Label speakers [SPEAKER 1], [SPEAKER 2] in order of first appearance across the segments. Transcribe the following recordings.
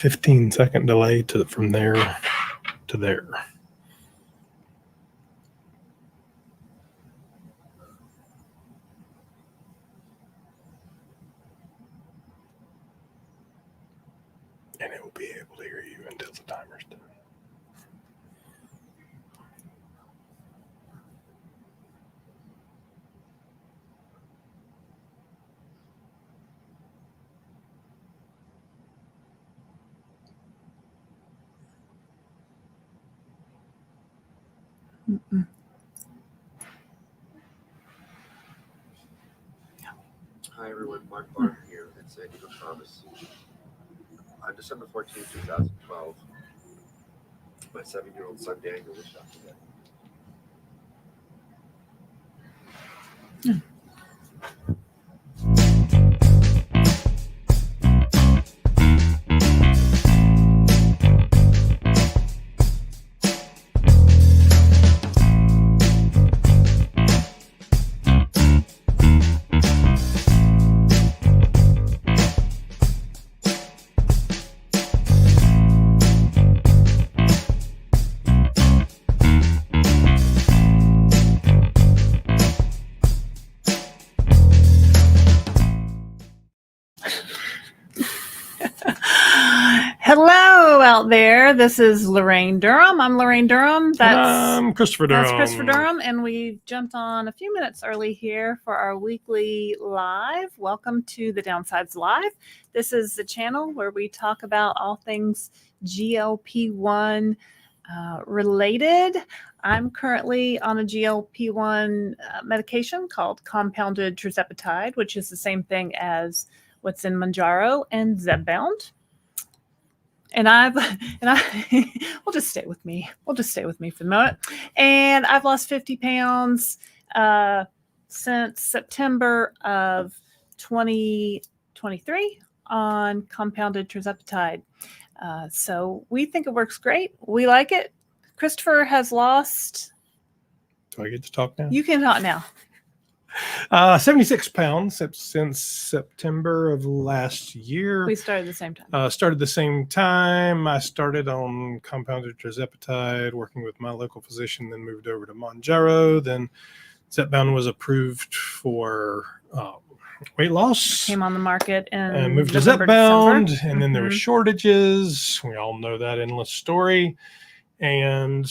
[SPEAKER 1] 15-second delay from there to there. And it will be able to hear you until the timer's done.
[SPEAKER 2] Mm-mm.
[SPEAKER 3] Hi everyone, Mark Barton here at San Diego Promise. On December 14, 2012, my 7-year-old son Daniel was shot to death.
[SPEAKER 2] Hello out there. This is Laraine Durham. I'm Laraine Durham.
[SPEAKER 1] That's Christopher Durham.
[SPEAKER 2] That's Christopher Durham, and we jumped on a few minutes early here for our weekly live. Welcome to the Downsized Live. This is the channel where we talk about all things GLP-1 related. I'm currently on a GLP-1 medication called compounded Tirzepatide, which is the same thing as what's in Mounjaro and Zepbound. And we'll just stay with me. We'll just stay with me for the moment. And I've lost 50 pounds since September of 2023 on compounded Tirzepatide. So we think it works great. We like it. Christopher has lost.
[SPEAKER 1] Do I get to talk now?
[SPEAKER 2] You can talk now.
[SPEAKER 1] 76 pounds since September of last year.
[SPEAKER 2] We started the same time.
[SPEAKER 1] Started the same time. I started on compounded Tirzepatide, working with my local physician, then moved over to Mounjaro. Then Zepbound was approved for weight loss.
[SPEAKER 2] Came on the market and
[SPEAKER 1] moved to Zepbound, and then there were shortages. We all know that endless story. And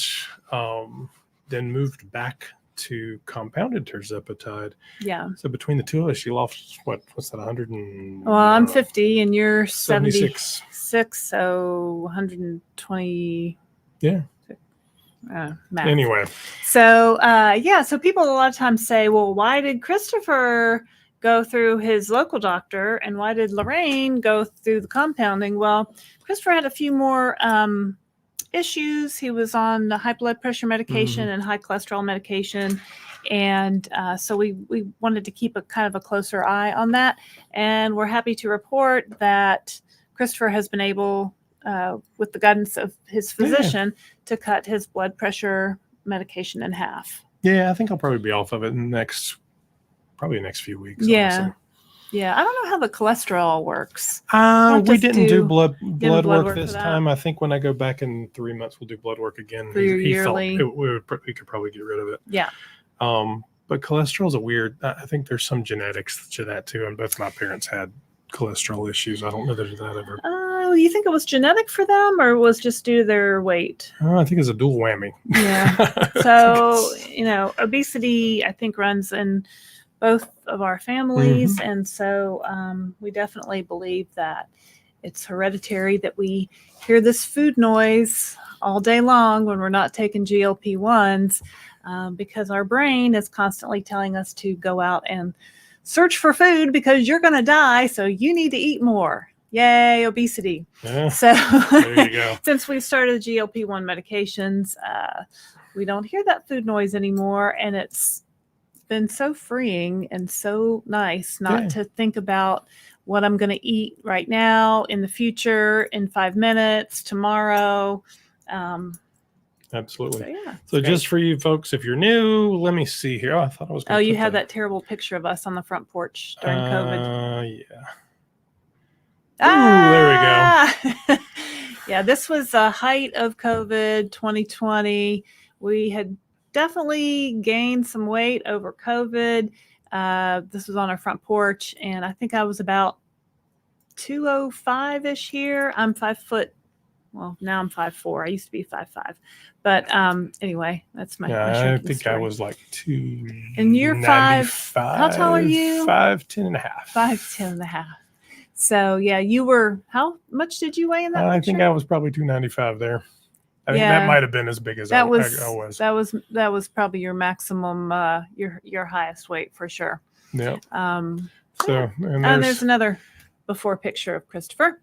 [SPEAKER 1] then moved back to compounded Tirzepatide.
[SPEAKER 2] Yeah.
[SPEAKER 1] So between the two of us, you lost what's that? 100 and.
[SPEAKER 2] Well, I'm 50 and you're
[SPEAKER 1] 76.
[SPEAKER 2] 76, so 120.
[SPEAKER 1] Yeah.
[SPEAKER 2] Math.
[SPEAKER 1] Anyway.
[SPEAKER 2] So so people a lot of times say, well, why did Christopher go through his local doctor and why did Laraine go through the compounding? Well, Christopher had a few more issues. He was on the high blood pressure medication and high cholesterol medication. And so we wanted to keep a kind of a closer eye on that. And we're happy to report that Christopher has been able, with the guidance of his physician, to cut his blood pressure medication in half.
[SPEAKER 1] Yeah, I think I'll probably be off of it in the next few weeks.
[SPEAKER 2] Yeah.
[SPEAKER 1] Honestly.
[SPEAKER 2] Yeah, I don't know how the cholesterol works.
[SPEAKER 1] We didn't do blood work this
[SPEAKER 2] for
[SPEAKER 1] time. I think when I go back in 3 months, we'll do blood work again.
[SPEAKER 2] For your
[SPEAKER 1] he
[SPEAKER 2] yearly.
[SPEAKER 1] Thought we could probably get rid of it.
[SPEAKER 2] Yeah.
[SPEAKER 1] But cholesterol is I think there's some genetics to that too. And both my parents had cholesterol issues. I don't know that ever.
[SPEAKER 2] You think it was genetic for them or was just due to their weight?
[SPEAKER 1] I think it's a dual whammy.
[SPEAKER 2] Yeah. So, obesity, I think, runs in both of our families. And so we definitely believe that it's hereditary, that we hear this food noise all day long when we're not taking GLP-1s because our brain is constantly telling us to go out and search for food because you're going to die. So you need to eat more. Yay, obesity.
[SPEAKER 1] Yeah,
[SPEAKER 2] so
[SPEAKER 1] there you go.
[SPEAKER 2] Since we started GLP-1 medications, we don't hear that food noise anymore. And it's been so freeing and so nice not to think about what I'm going to eat right now, in the future, in 5 minutes, tomorrow.
[SPEAKER 1] Absolutely.
[SPEAKER 2] So
[SPEAKER 1] just for you folks, if you're new, let me see here. Oh, I thought I was going to
[SPEAKER 2] you had that terrible picture of us on the front porch during COVID.
[SPEAKER 1] Yeah. Ooh, there we go.
[SPEAKER 2] Yeah, this was the height of COVID 2020. We had definitely gained some weight over COVID. This was on our front porch, and I think I was about 205-ish here. I'm 5 foot. Well, now I'm 5'4". I used to be 5'5". But anyway, that's my
[SPEAKER 1] Yeah, I
[SPEAKER 2] shrinking
[SPEAKER 1] think
[SPEAKER 2] story.
[SPEAKER 1] I was like 295.
[SPEAKER 2] And you're 5. How tall are you?
[SPEAKER 1] 5'10" and a half.
[SPEAKER 2] 5'10" and a half. So yeah, you were. How much did you weigh in that?
[SPEAKER 1] I think I was probably 295 there. I think that might have been as big as I was.
[SPEAKER 2] That was probably your maximum, your highest weight for sure.
[SPEAKER 1] Yeah.
[SPEAKER 2] So and there's another before picture of Christopher.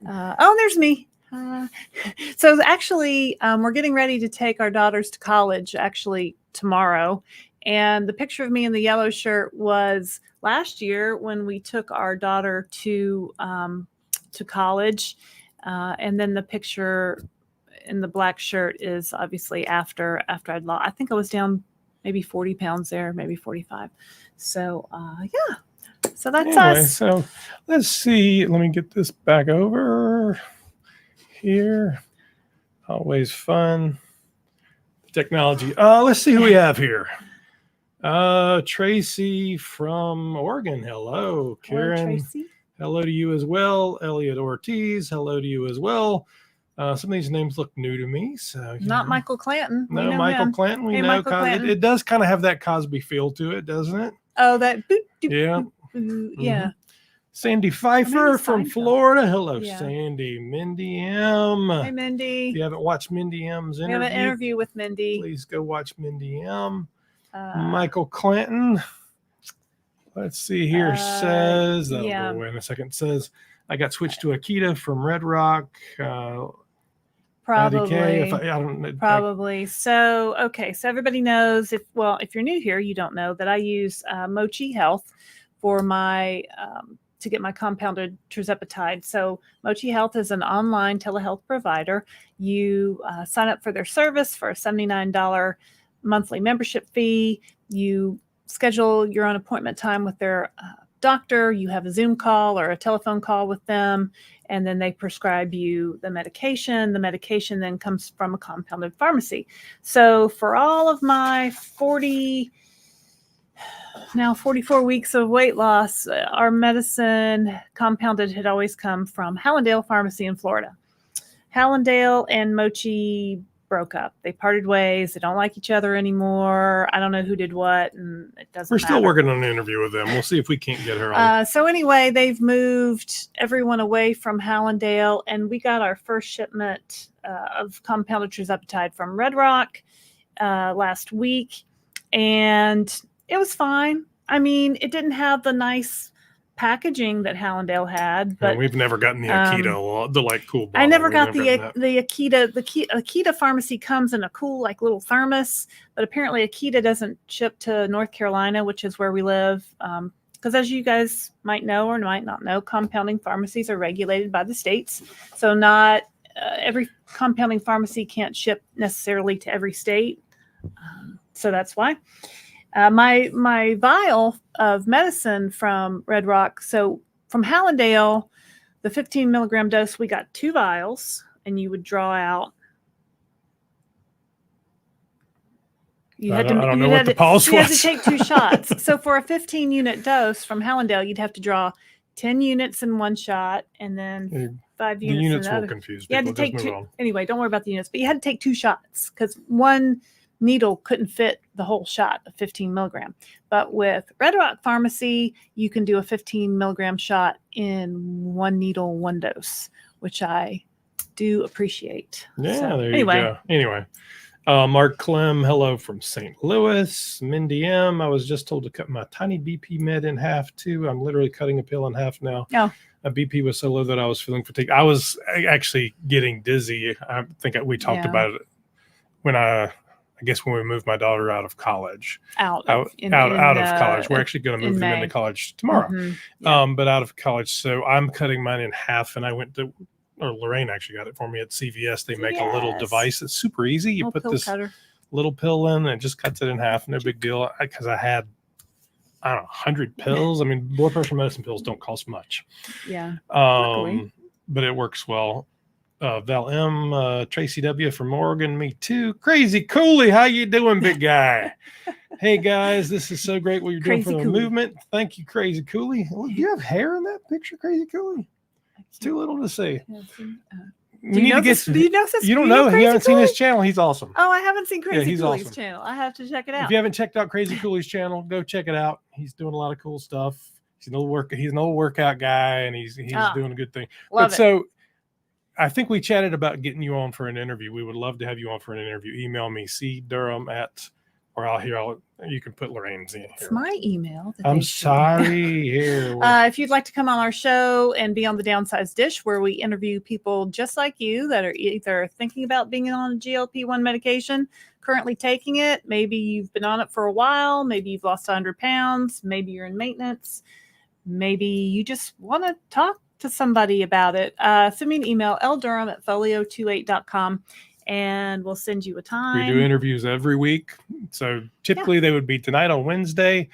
[SPEAKER 2] There's me. So actually, we're getting ready to take our daughters to college actually tomorrow. And the picture of me in the yellow shirt was last year when we took our daughter to college. And then the picture in the black shirt is obviously after I'd lost. I think I was down maybe 40 pounds there, maybe 45. So yeah. So that's us.
[SPEAKER 1] So let's see. Let me get this back over here. Always fun. Technology. Let's see who we have here. Tracy from Oregon. Hello. Karen.
[SPEAKER 2] Hello, Tracy.
[SPEAKER 1] Hello to you as well. Elliot Ortiz. Hello to you as well. Some of these names look new to me. So
[SPEAKER 2] not Michael Clanton.
[SPEAKER 1] No, Michael Clanton. We know. It does kind of have that Cosby feel to it, doesn't it?
[SPEAKER 2] Oh, that. Boop, doop,
[SPEAKER 1] yeah.
[SPEAKER 2] Boop, yeah.
[SPEAKER 1] Sandy Pfeiffer from Florida. Hello,
[SPEAKER 2] yeah.
[SPEAKER 1] Sandy. Mindy M.
[SPEAKER 2] Hey, Mindy.
[SPEAKER 1] If you haven't watched Mindy M's interview,
[SPEAKER 2] we have an interview with Mindy.
[SPEAKER 1] Please go watch Mindy M. Michael Clanton. Let's see here. Says, wait a second. Says, I got switched to a keto from Red Rock.
[SPEAKER 2] Probably.
[SPEAKER 1] Probably.
[SPEAKER 2] So, okay. So everybody knows if you're new here, you don't know that I use Mochi Health for my, to get my compounded Tirzepatide. So Mochi Health is an online telehealth provider. You sign up for their service for a $79 monthly membership fee. You schedule your own appointment time with their doctor. You have a Zoom call or a telephone call with them, and then they prescribe you the medication. The medication then comes from a compounded pharmacy. So for all of my 44 weeks of weight loss, our medicine compounded had always come from Hallandale Pharmacy in Florida. Hallandale and Mochi broke up. They parted ways. They don't like each other anymore. I don't know who did what, and it doesn't
[SPEAKER 1] We're
[SPEAKER 2] matter.
[SPEAKER 1] still working on an interview with them. We'll see if we can't get her on.
[SPEAKER 2] So anyway, they've moved everyone away from Hallandale, and we got our first shipment of compounded Tirzepatide from Red Rock last week, and it was fine. I mean, it didn't have the nice packaging that Hallandale had, but
[SPEAKER 1] we've never gotten the Akita, the like cool bottle.
[SPEAKER 2] I never got the Akita. The Akita pharmacy comes in a cool like little thermos, but apparently Akita doesn't ship to North Carolina, which is where we live. Because as you guys might know or might not know, compounding pharmacies are regulated by the states. So not every compounding pharmacy can't ship necessarily to every state. So that's why. My vial of medicine from Red Rock, so from Hallandale, the 15 milligram dose, we got 2 vials, and you would draw out.
[SPEAKER 1] I don't know what the pulse was.
[SPEAKER 2] You had to take 2 shots. So for a 15 unit dose from Hallandale, you'd have to draw 10 units in one shot, and then 5 units.
[SPEAKER 1] The units
[SPEAKER 2] in the
[SPEAKER 1] will
[SPEAKER 2] other.
[SPEAKER 1] confuse
[SPEAKER 2] You had
[SPEAKER 1] people.
[SPEAKER 2] to take 2. Anyway, don't worry about the units, but you had to take 2 shots because one needle couldn't fit the whole shot of 15 milligram. But with Red Rock Pharmacy, you can do a 15 milligram shot in 1 needle, 1 dose, which I do appreciate.
[SPEAKER 1] Yeah,
[SPEAKER 2] so,
[SPEAKER 1] there you go. Anyway, Mark Clem, hello from St. Louis. Mindy M, I was just told to cut my tiny BP med in half too. I'm literally cutting a pill in half now.
[SPEAKER 2] Oh.
[SPEAKER 1] My BP was so low that I was feeling fatigued. I was actually getting dizzy. I think we talked about it when I guess when we moved my daughter out of college, out of college. We're actually going to move them into college tomorrow, but out of college. So I'm cutting mine in half, and I went to, or Laraine actually got it for me at CVS. They make a little device that's super easy. You put this little pill in, and it just cuts it in half. No big deal. Because I had, I don't know, 100 pills. I mean, blood pressure medicine pills don't cost much.
[SPEAKER 2] Yeah.
[SPEAKER 1] But it works well. Val M, Tracy W from Oregon, me too. Crazy Cooley, how you doing, big guy? Hey guys, this is so great what you're doing
[SPEAKER 2] Crazy
[SPEAKER 1] for the
[SPEAKER 2] Cooley.
[SPEAKER 1] movement. Thank you, Crazy Cooley. Do you have hair in that picture, Crazy Cooley? It's too little to see.
[SPEAKER 2] Do you know this? Do you know this?
[SPEAKER 1] You don't
[SPEAKER 2] do you
[SPEAKER 1] know.
[SPEAKER 2] Crazy
[SPEAKER 1] You haven't seen his
[SPEAKER 2] Cooley?
[SPEAKER 1] channel. He's awesome.
[SPEAKER 2] Oh, I haven't seen Crazy
[SPEAKER 1] he's
[SPEAKER 2] Cooley's
[SPEAKER 1] awesome.
[SPEAKER 2] channel. I have to check it out.
[SPEAKER 1] If you haven't checked out Crazy Cooley's channel, go check it out. He's doing a lot of cool stuff. He's an old workout guy, and he's doing a good thing.
[SPEAKER 2] Love it.
[SPEAKER 1] So I think we chatted about getting you on for an interview. We would love to have you on for an interview. Email me, cdurham you can put Lorraine's in here.
[SPEAKER 2] It's my email.
[SPEAKER 1] I'm sorry. Here.
[SPEAKER 2] If you'd like to come on our show and be on the Downsized Dish, where we interview people just like you that are either thinking about being on a GLP-1 medication, currently taking it, maybe you've been on it for a while, maybe you've lost 100 pounds, maybe you're in maintenance, maybe you just want to talk to somebody about it, send me an email, ldurham@folio28.com, and we'll send you a time.
[SPEAKER 1] We do interviews every week. So typically they would be tonight on Wednesday.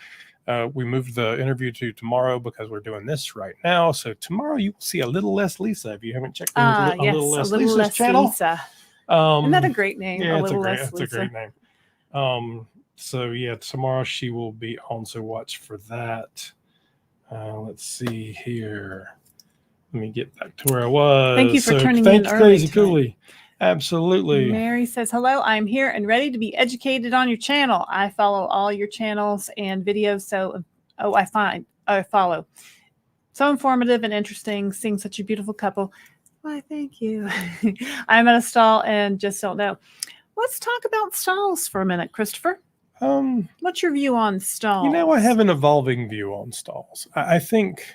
[SPEAKER 1] We moved the interview to tomorrow because we're doing this right now. So tomorrow you will see a little less Lisa. If you haven't checked out a little less Lisa's channel.
[SPEAKER 2] Lisa. Isn't that a great name?
[SPEAKER 1] Yeah, it's a
[SPEAKER 2] Lisa.
[SPEAKER 1] great name. So yeah, tomorrow she will be on. So watch for that. Let's see here. Let me get back to where I was.
[SPEAKER 2] Thank you for turning in
[SPEAKER 1] Thank you,
[SPEAKER 2] early
[SPEAKER 1] Crazy
[SPEAKER 2] tonight.
[SPEAKER 1] Cooley. Absolutely.
[SPEAKER 2] Mary says, hello, I'm here and ready to be educated on your channel. I follow all your channels and videos. So, I follow. So informative and interesting, seeing such a beautiful couple. Why, thank you. I'm at a stall and just don't know. Let's talk about stalls for a minute, Christopher. What's your view on stalls?
[SPEAKER 1] I have an evolving view on stalls. I think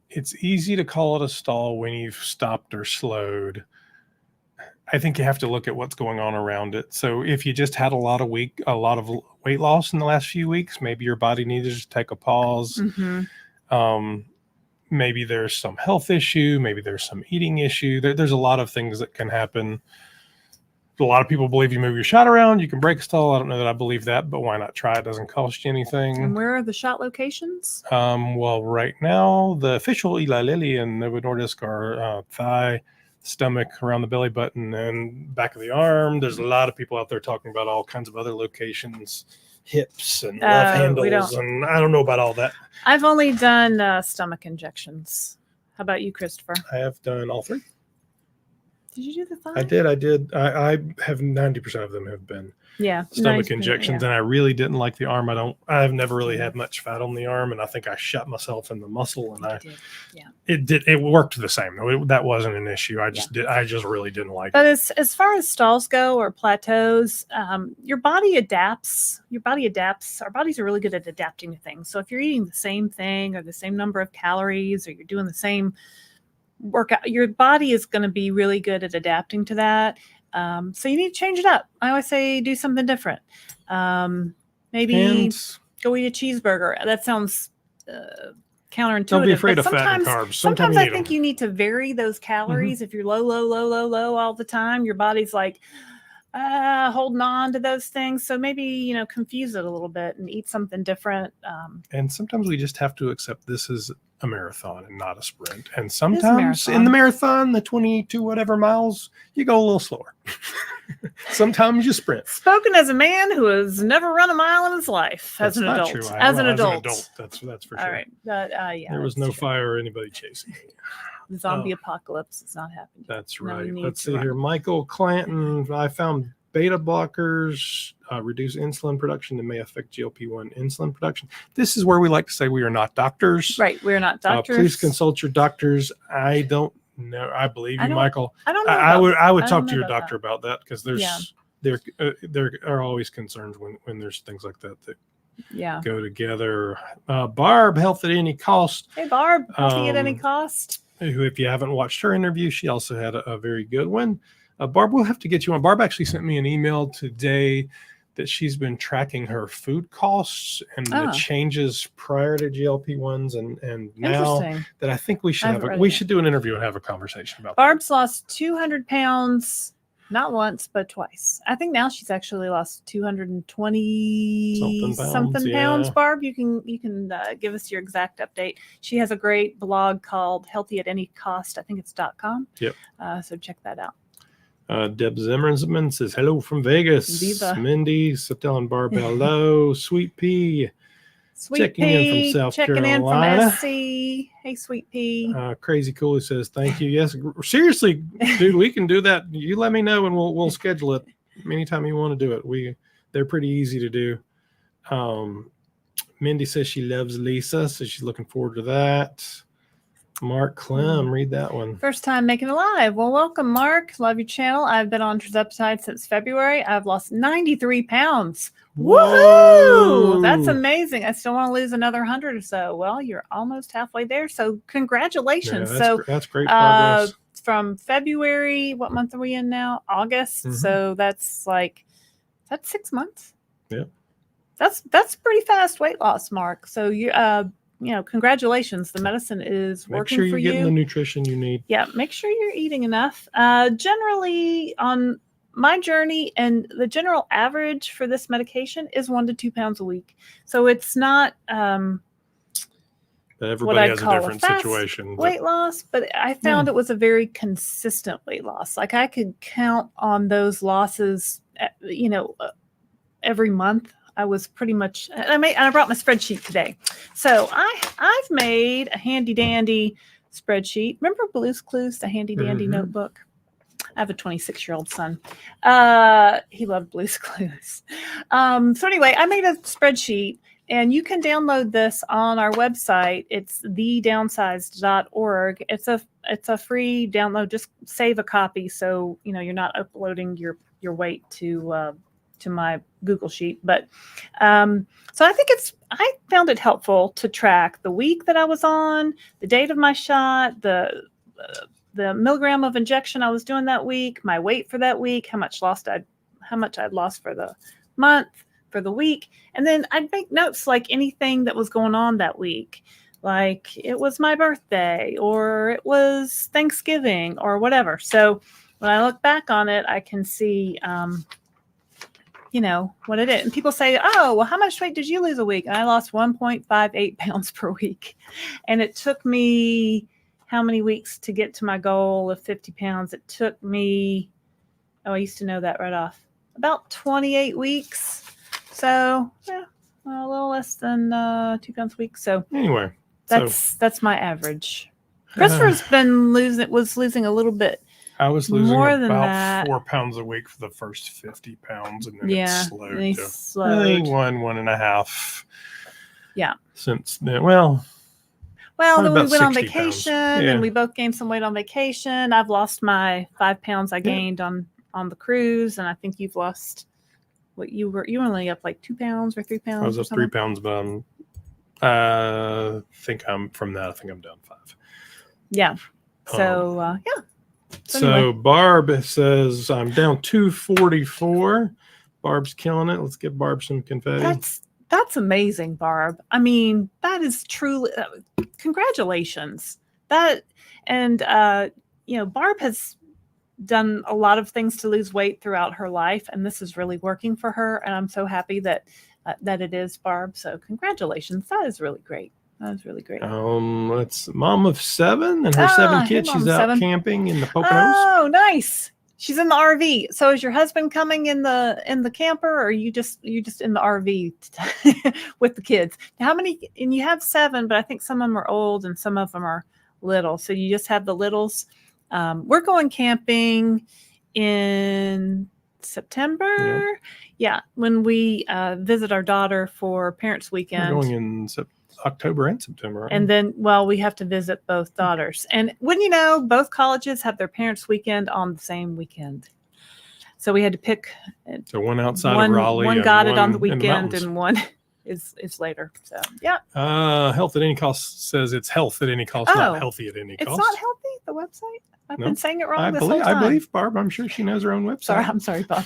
[SPEAKER 1] it's easy to call it a stall when you've stopped or slowed. I think you have to look at what's going on around it. So if you just had a lot of weight loss in the last few weeks, maybe your body needed to take a pause.
[SPEAKER 2] Mm-hmm.
[SPEAKER 1] Maybe there's some health issue. Maybe there's some eating issue. There's a lot of things that can happen. A lot of people believe you move your shot around, you can break a stall. I don't know that I believe that, but why not try? It doesn't cost you anything.
[SPEAKER 2] And where are the shot locations?
[SPEAKER 1] Well, right now, the official Eli Lilly and Novo Nordisk are thigh, stomach, around the belly button, and back of the arm. There's a lot of people out there talking about all kinds of other locations, hips and love handles, and I don't know about all that.
[SPEAKER 2] I've only done stomach injections. How about you, Christopher?
[SPEAKER 1] I have done all three.
[SPEAKER 2] Did you do the thigh?
[SPEAKER 1] I did. I have 90% of them have been stomach
[SPEAKER 2] 90%,
[SPEAKER 1] injections, and I really didn't like the arm. I've never really had much fat on the arm, and I think I shot myself in the muscle, and it worked the same. That wasn't an issue. I just really didn't like it.
[SPEAKER 2] But as far as stalls go or plateaus, your body adapts. Our bodies are really good at adapting to things. So if you're eating the same thing or the same number of calories, or you're doing the same workout, your body is going to be really good at adapting to that. So you need to change it up. I always say do something different. Maybe go eat a cheeseburger. That sounds counterintuitive.
[SPEAKER 1] Don't be afraid of fat and carbs.
[SPEAKER 2] Sometimes I think you need to vary those calories. Mm-hmm. If you're low all the time, your body's like holding on to those things. So maybe, confuse it a little bit and eat something different.
[SPEAKER 1] And sometimes we just have to accept this is a marathon and not a sprint. And sometimes in the marathon, the 22 whatever miles, you go a little slower. Sometimes you sprint.
[SPEAKER 2] Spoken as a man who has never run a mile in his life. As an adult. As an adult.
[SPEAKER 1] That's for sure.
[SPEAKER 2] All right.
[SPEAKER 1] There was no fire or anybody chasing me.
[SPEAKER 2] The zombie apocalypse is not happening.
[SPEAKER 1] That's right. Let's see here. Michael Clanton, I found beta blockers reduce insulin production and may affect GLP-1 insulin production. This is where we like to say we are not doctors.
[SPEAKER 2] Right. We're not doctors.
[SPEAKER 1] Please consult your doctors. I don't know. I believe you, Michael.
[SPEAKER 2] I don't know.
[SPEAKER 1] I would talk to your doctor about that, because there are always concerns when there's things like that go together. Barb, health at any cost.
[SPEAKER 2] Hey, Barb, healthy at any cost.
[SPEAKER 1] Who, if you haven't watched her interview, she also had a very good one. Barb, we'll have to get you on. Barb actually sent me an email today that she's been tracking her food costs and the changes prior to GLP-1s and now that I think we should do an interview and have a conversation about
[SPEAKER 2] Barb's lost 200 pounds Not once, but twice. I think now she's actually lost 220 something pounds.
[SPEAKER 1] Yeah.
[SPEAKER 2] Barb, you can give us your exact update. She has a great blog called Healthy at Any Cost. I think it's .com.
[SPEAKER 1] Yep.
[SPEAKER 2] So check that out.
[SPEAKER 1] Deb Zimmerman says hello from Vegas.
[SPEAKER 2] Viva.
[SPEAKER 1] Mindy, Satel and Barb, hello. Sweet Pea.
[SPEAKER 2] Sweet
[SPEAKER 1] Checking
[SPEAKER 2] Pea,
[SPEAKER 1] in from South
[SPEAKER 2] checking
[SPEAKER 1] Carolina.
[SPEAKER 2] in from SC. Hey, Sweet Pea.
[SPEAKER 1] Crazy Cooley says thank you. Yes, seriously, dude, we can do that. You let me know and we'll schedule it anytime you want to do it. They're pretty easy to do. Mindy says she loves Lisa, so she's looking forward to that. Mark Clem, read that one.
[SPEAKER 2] First time making a live. Well, welcome, Mark. Love your channel. I've been on Tirzepatide since February. I've lost 93 pounds.
[SPEAKER 1] Whoa!
[SPEAKER 2] Woohoo! That's amazing. I still want to lose another 100 or so. Well, you're almost halfway there. So congratulations.
[SPEAKER 1] Yeah, that's great progress.
[SPEAKER 2] From February, what month are we in now? August.
[SPEAKER 1] Mhm.
[SPEAKER 2] So that's 6 months.
[SPEAKER 1] Yep.
[SPEAKER 2] That's pretty fast weight loss, Mark. So congratulations. The medicine is
[SPEAKER 1] Make
[SPEAKER 2] working
[SPEAKER 1] sure
[SPEAKER 2] for
[SPEAKER 1] you're
[SPEAKER 2] you.
[SPEAKER 1] getting the nutrition you need.
[SPEAKER 2] Yeah, make sure you're eating enough. Generally, on my journey, and the general average for this medication is 1 to 2 pounds a week. So it's not
[SPEAKER 1] But
[SPEAKER 2] what
[SPEAKER 1] everybody
[SPEAKER 2] I'd
[SPEAKER 1] has a
[SPEAKER 2] call
[SPEAKER 1] different
[SPEAKER 2] fast
[SPEAKER 1] situation.
[SPEAKER 2] weight loss, but I found it was a very consistent weight loss. Like I could count on those losses, every month. I was pretty much, I brought my spreadsheet today. So I've made a handy dandy spreadsheet. Remember Blue's Clues, the handy dandy notebook? I have a 26-year-old son. He loved Blue's Clues. So anyway, I made a spreadsheet, and you can download this on our website. It's thedownsized.org. It's a free download. Just save a copy so you're not uploading your weight to my Google Sheet. But so I found it helpful to track the week that I was on, the date of my shot, the milligram of injection I was doing that week, my weight for that week, how much I'd lost for the month, for the week. And then I'd make notes like anything that was going on that week. Like it was my birthday or it was Thanksgiving or whatever. So when I look back on it, I can see what it is. And people say, oh, well, how much weight did you lose a week? And I lost 1.58 pounds per week. And it took me how many weeks to get to my goal of 50 pounds? It took me, I used to know that right off, about 28 weeks. So a little less than 2 pounds a week. So
[SPEAKER 1] Anyway,
[SPEAKER 2] that's my average. Christopher's was losing a little bit.
[SPEAKER 1] I was losing
[SPEAKER 2] more than
[SPEAKER 1] about
[SPEAKER 2] that.
[SPEAKER 1] 4 pounds a week for the first 50 pounds, and then it slowed
[SPEAKER 2] and he
[SPEAKER 1] to
[SPEAKER 2] slowed.
[SPEAKER 1] I think 1.5.
[SPEAKER 2] Yeah.
[SPEAKER 1] Since then, well,
[SPEAKER 2] then we
[SPEAKER 1] about
[SPEAKER 2] went on
[SPEAKER 1] 60
[SPEAKER 2] vacation,
[SPEAKER 1] pounds. Yeah.
[SPEAKER 2] and we both gained some weight on vacation. I've lost my 5 pounds I gained on the cruise, and I think you've lost you were only up like 2 pounds or 3 pounds.
[SPEAKER 1] I was up 3 pounds, but I think I'm down 5.
[SPEAKER 2] Yeah. So yeah.
[SPEAKER 1] So
[SPEAKER 2] anyway.
[SPEAKER 1] Barb says I'm down 244. Barb's killing it. Let's give Barb some confetti.
[SPEAKER 2] That's amazing, Barb. I mean, that is truly congratulations. Barb has done a lot of things to lose weight throughout her life, and this is really working for her. And I'm so happy that it is, Barb. So congratulations. That is really great. That was really great.
[SPEAKER 1] It's mom of 7 and her 7 kids. She's out camping in the Poconos.
[SPEAKER 2] Oh, nice. She's in the RV. So is your husband coming in the camper, or are you just in the RV with the kids? How many? And you have 7, but I think some of them are old and some of them are little. So you just have the littles. We're going camping in September. Yeah, when we visit our daughter for Parents Weekend.
[SPEAKER 1] We're going in October and September. Right?
[SPEAKER 2] And then, we have to visit both daughters. And wouldn't you know, both colleges have their Parents Weekend on the same weekend. So we had to pick.
[SPEAKER 1] So one outside of Raleigh.
[SPEAKER 2] One got it on the
[SPEAKER 1] in
[SPEAKER 2] weekend, and one is later. So yeah.
[SPEAKER 1] Health at any cost says it's health at any cost, not healthy at any cost.
[SPEAKER 2] It's not healthy. The website. I've been saying it wrong this whole time.
[SPEAKER 1] I believe Barb. I'm sure she knows her own website.
[SPEAKER 2] I'm sorry, Bob.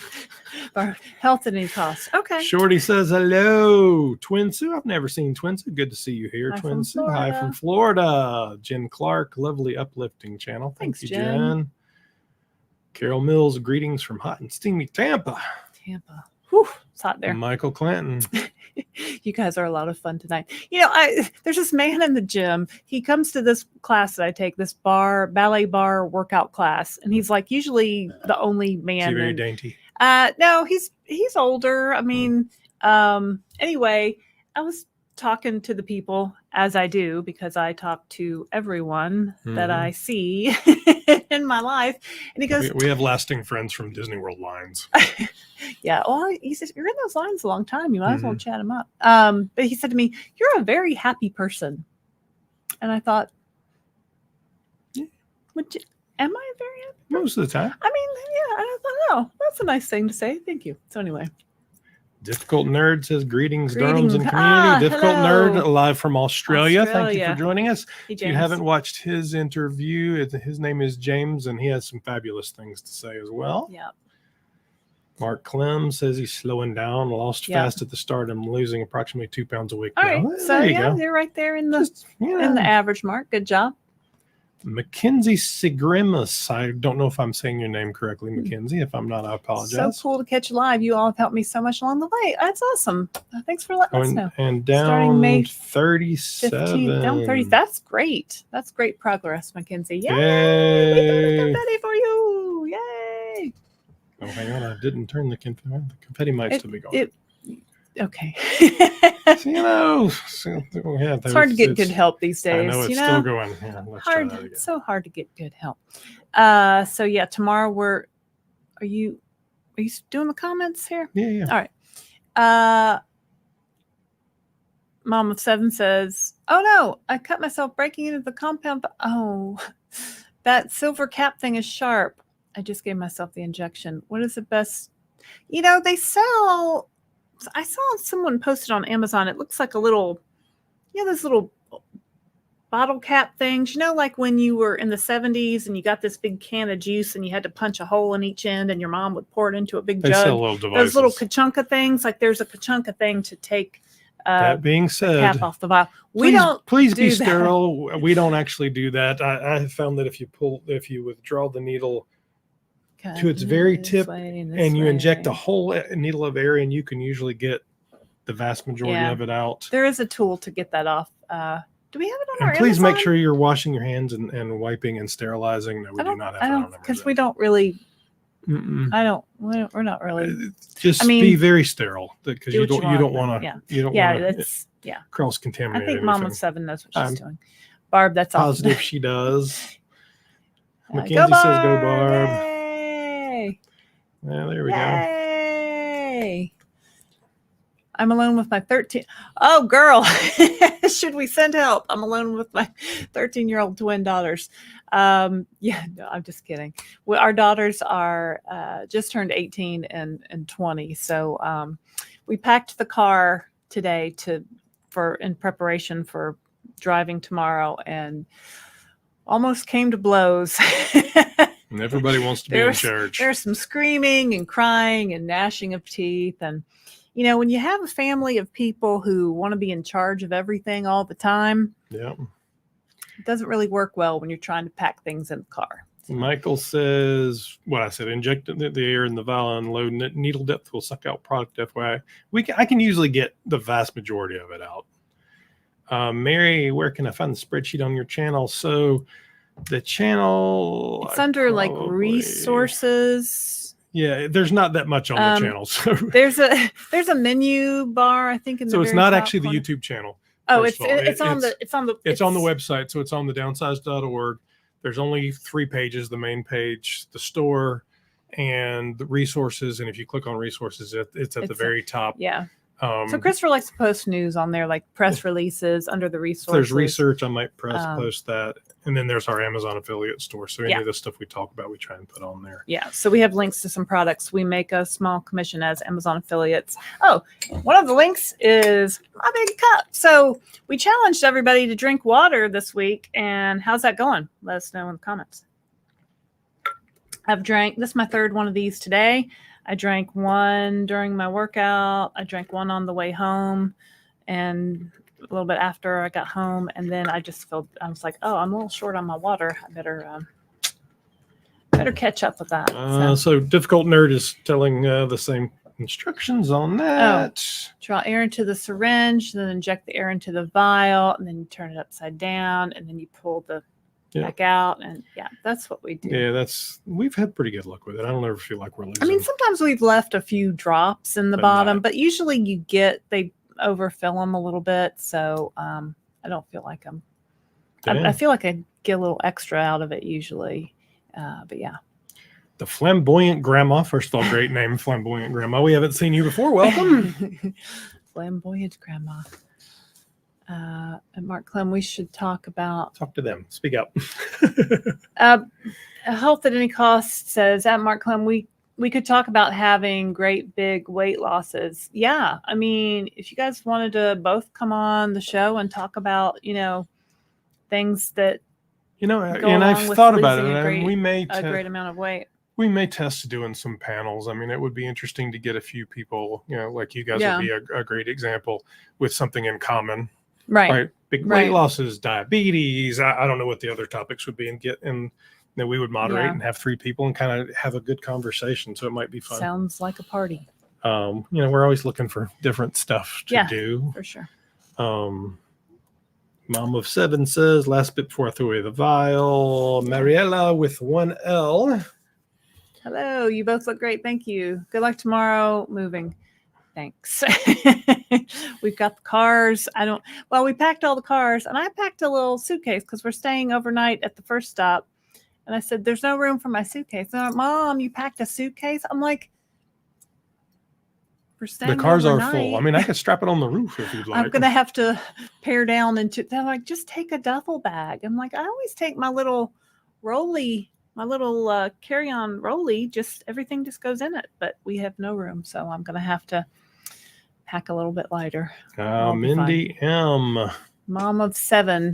[SPEAKER 2] Barb, health at any cost. Okay.
[SPEAKER 1] Shorty says hello, Twin Sue. I've never seen Twin Sue. Good to see you here, Twin Sue. Hi from Florida. Jen Clark, lovely uplifting channel. Thanks,
[SPEAKER 2] Jen.
[SPEAKER 1] Carol Mills, greetings from hot and steamy Tampa.
[SPEAKER 2] Tampa. Whew, it's hot there.
[SPEAKER 1] Michael Clanton.
[SPEAKER 2] You guys are a lot of fun tonight. There's this man in the gym. He comes to this class that I take, this ballet bar workout class, and he's like usually the only man.
[SPEAKER 1] Is he very dainty?
[SPEAKER 2] No, he's older. I mean, anyway, I was talking to the people as I do because I talk to everyone that I see in my life, and he goes,
[SPEAKER 1] "We have lasting friends from Disney World lines."
[SPEAKER 2] Yeah. Well, he says, you're in those lines a long time. You might as well chat him up. But he said to me, "You're a very happy person." And I thought, am I very happy?
[SPEAKER 1] Most of the time.
[SPEAKER 2] I mean, yeah. I thought, oh, that's a nice thing to say. Thank you. So anyway.
[SPEAKER 1] Difficult Nerd says, greetings, Durham's and community. Difficult
[SPEAKER 2] hello.
[SPEAKER 1] Nerd, live from Australia. Thank you for joining us.
[SPEAKER 2] Hey,
[SPEAKER 1] if you haven't watched his interview, his name is James, and he has some fabulous things to say as well.
[SPEAKER 2] Yeah.
[SPEAKER 1] Mark Clem says he's slowing down, lost fast at the start. I'm losing approximately 2 pounds a week.
[SPEAKER 2] All
[SPEAKER 1] now.
[SPEAKER 2] right. So they're right there in the in the average mark. Good job.
[SPEAKER 1] Mackenzie Sigrimus. I don't know if I'm saying your name correctly, Mackenzie. If I'm not, I apologize.
[SPEAKER 2] So cool to catch you live. You all have helped me so much along the way. That's awesome. Thanks for letting us know.
[SPEAKER 1] And down
[SPEAKER 2] starting May
[SPEAKER 1] 37.
[SPEAKER 2] 15th, down 30. That's great. That's great progress, Mackenzie. Yay!
[SPEAKER 1] Yay.
[SPEAKER 2] We got a confetti for you. Yay!
[SPEAKER 1] Oh, hang on. I didn't turn the confetti might still be going.
[SPEAKER 2] Okay.
[SPEAKER 1] So,
[SPEAKER 2] it's hard to get good help these days.
[SPEAKER 1] I know it's still going. Yeah, let's try that again.
[SPEAKER 2] It's so hard to get good help. So yeah, tomorrow are you doing the comments here?
[SPEAKER 1] Yeah.
[SPEAKER 2] All right. Mom of 7 says, "Oh no, I cut myself breaking into the compound. But that silver cap thing is sharp. I just gave myself the injection. What is the best? They sell." I saw someone posted on Amazon. It looks like a little, those little bottle cap things. Like when you were in the 70s and you got this big can of juice and you had to punch a hole in each end and your mom would pour it into a big jug.
[SPEAKER 1] Sell little devices.
[SPEAKER 2] Those little Kachunka things. Like there's a Kachunka thing to take
[SPEAKER 1] that being said,
[SPEAKER 2] cap off the vial.
[SPEAKER 1] Please be sterile. We don't actually do that. I have found that if you withdraw the needle to its very tip and you inject a whole needle of air, and you can usually get the vast majority of it out.
[SPEAKER 2] There is a tool to get that off. Do we have it on
[SPEAKER 1] and
[SPEAKER 2] our
[SPEAKER 1] please
[SPEAKER 2] Amazon?
[SPEAKER 1] make sure you're washing your hands and wiping and sterilizing. No, we do not have it on Amazon.
[SPEAKER 2] Because we don't really. We're not really.
[SPEAKER 1] Be very sterile because you don't want to. You don't want to cross contaminate.
[SPEAKER 2] I think
[SPEAKER 1] anything.
[SPEAKER 2] Mom of 7 knows what she's doing. Barb, that's
[SPEAKER 1] positive she does. Mackenzie
[SPEAKER 2] go
[SPEAKER 1] says, "Go Barb."
[SPEAKER 2] Yay!
[SPEAKER 1] Yeah, there we
[SPEAKER 2] Yay! I'm alone with my 13. Oh, girl, should we send help? I'm alone with my 13-year-old twin daughters. No, I'm just kidding. Our daughters are just turned 18 and 20. So we packed the car today in preparation for driving tomorrow, and almost came to blows.
[SPEAKER 1] And everybody wants to be in charge.
[SPEAKER 2] There's some screaming and crying and gnashing of teeth. And, when you have a family of people who want to be in charge of everything all the time, it doesn't really work well when you're trying to pack things in the car.
[SPEAKER 1] Michael says, what I said, inject the air in the vial and load needle depth will suck out product FYI. I can usually get the vast majority of it out. Mary, where can I find the spreadsheet on your channel? So the channel,
[SPEAKER 2] it's under like resources.
[SPEAKER 1] Yeah, there's not that much on the channel. So
[SPEAKER 2] there's a menu bar, I think.
[SPEAKER 1] So it's not actually the YouTube channel.
[SPEAKER 2] Oh, it's on the
[SPEAKER 1] website. So it's on the downsized.org. There's only 3 pages: the main page, the store, and the resources. And if you click on resources, it's at the very top.
[SPEAKER 2] Yeah. So Christopher likes to post news on there, like press releases under the resources.
[SPEAKER 1] If there's research, I might post that. And then there's our Amazon affiliate store. So any of the stuff we talk about, we try and put on there.
[SPEAKER 2] Yeah. So we have links to some products. We make a small commission as Amazon affiliates. Oh, one of the links is my big cup. So we challenged everybody to drink water this week. And how's that going? Let us know in the comments. This is my 3rd one of these today. I drank one during my workout. I drank one on the way home and a little bit after I got home. And then I was like, oh, I'm a little short on my water. I better better catch up with that.
[SPEAKER 1] So difficult nerd is telling the same instructions on that.
[SPEAKER 2] Draw air into the syringe, then inject the air into the vial, and then you turn it upside down, and then you pull the back out. And that's what we do.
[SPEAKER 1] Yeah, we've had pretty good luck with it. I don't ever feel like we're losing.
[SPEAKER 2] I mean, sometimes we've left a few drops in the bottom, but usually they overfill them a little bit. So I don't feel like I feel like I get a little extra out of it usually. But yeah.
[SPEAKER 1] The Flamboyant Grandma. First of all, great name, Flamboyant Grandma. We haven't seen you before. Welcome.
[SPEAKER 2] Flamboyant Grandma. And Mark Clem, we should talk
[SPEAKER 1] to them. Speak up.
[SPEAKER 2] Health at any cost says at Mark Clem, we could talk about having great big weight losses. Yeah. I mean, if you guys wanted to both come on the show and talk about, things that,
[SPEAKER 1] and I've thought about it, and we may
[SPEAKER 2] a great amount of weight.
[SPEAKER 1] We may test doing some panels. I mean, it would be interesting to get a few people, like you guys would be a great example with something in common. Right. Big weight losses, diabetes. I don't know what the other topics would be, and then we would moderate and have 3 people and kind of have a good conversation. So it might be fun.
[SPEAKER 2] Sounds like a party.
[SPEAKER 1] We're always looking for different stuff to do.
[SPEAKER 2] For sure.
[SPEAKER 1] Mom of 7 says, last bit before I throw away the vial. Mariella with 1 L.
[SPEAKER 2] Hello, you both look great. Thank you. Good luck tomorrow moving. Thanks. We've got the cars. We packed all the cars, and I packed a little suitcase because we're staying overnight at the first stop. And I said, there's no room for my suitcase. And they're like, Mom, you packed a suitcase? I'm like, we're staying
[SPEAKER 1] the cars
[SPEAKER 2] overnight.
[SPEAKER 1] Are full. I mean, I could strap it on the roof if you'd like.
[SPEAKER 2] I'm going to have to pare down into, they're like, just take a duffel bag. I'm like, I always take my little rolly, my little carry-on rolly, everything just goes in it, but we have no room. So I'm going to have to pack a little bit lighter.
[SPEAKER 1] Mindy M.
[SPEAKER 2] Mom of 7.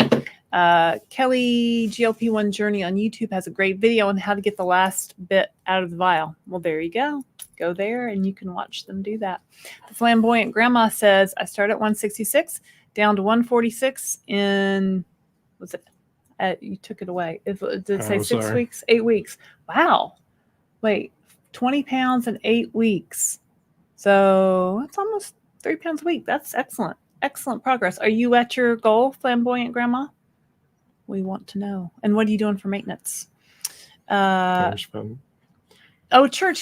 [SPEAKER 2] Kelly GLP-1 Journey on YouTube has a great video on how to get the last bit out of the vial. Well, there you go. Go there and you can watch them do that. The Flamboyant Grandma says, I started at 166 down to 146 in, was it? You took it away. Did it say 6 weeks? 8 weeks. Wow. Wait, 20 pounds in 8 weeks. So that's almost 3 pounds a week. That's excellent. Excellent progress. Are you at your goal, Flamboyant Grandma? We want to know. And what are you doing for maintenance? Church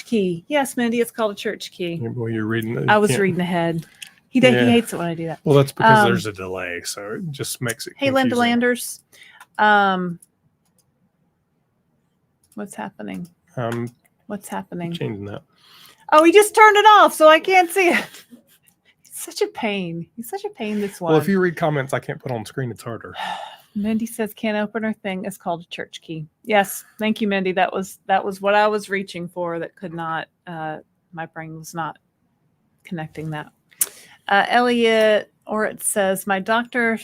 [SPEAKER 2] key. Yes, Mindy, it's called a church key.
[SPEAKER 1] Well, you're reading.
[SPEAKER 2] I was reading ahead. He hates it when I do that.
[SPEAKER 1] Well, that's because there's a delay, so it just makes it confusing.
[SPEAKER 2] Hey, Linda Landers. What's happening? What's happening?
[SPEAKER 1] Changing that.
[SPEAKER 2] Oh, he just turned it off, so I can't see it. He's such a pain. This one.
[SPEAKER 1] Well, if you read comments I can't put on screen, it's harder.
[SPEAKER 2] Mindy says can opener thing is called a church key. Yes, thank you, Mindy. That was what I was reaching for. That could not. My brain was not connecting that. Elliot, or it says my doctor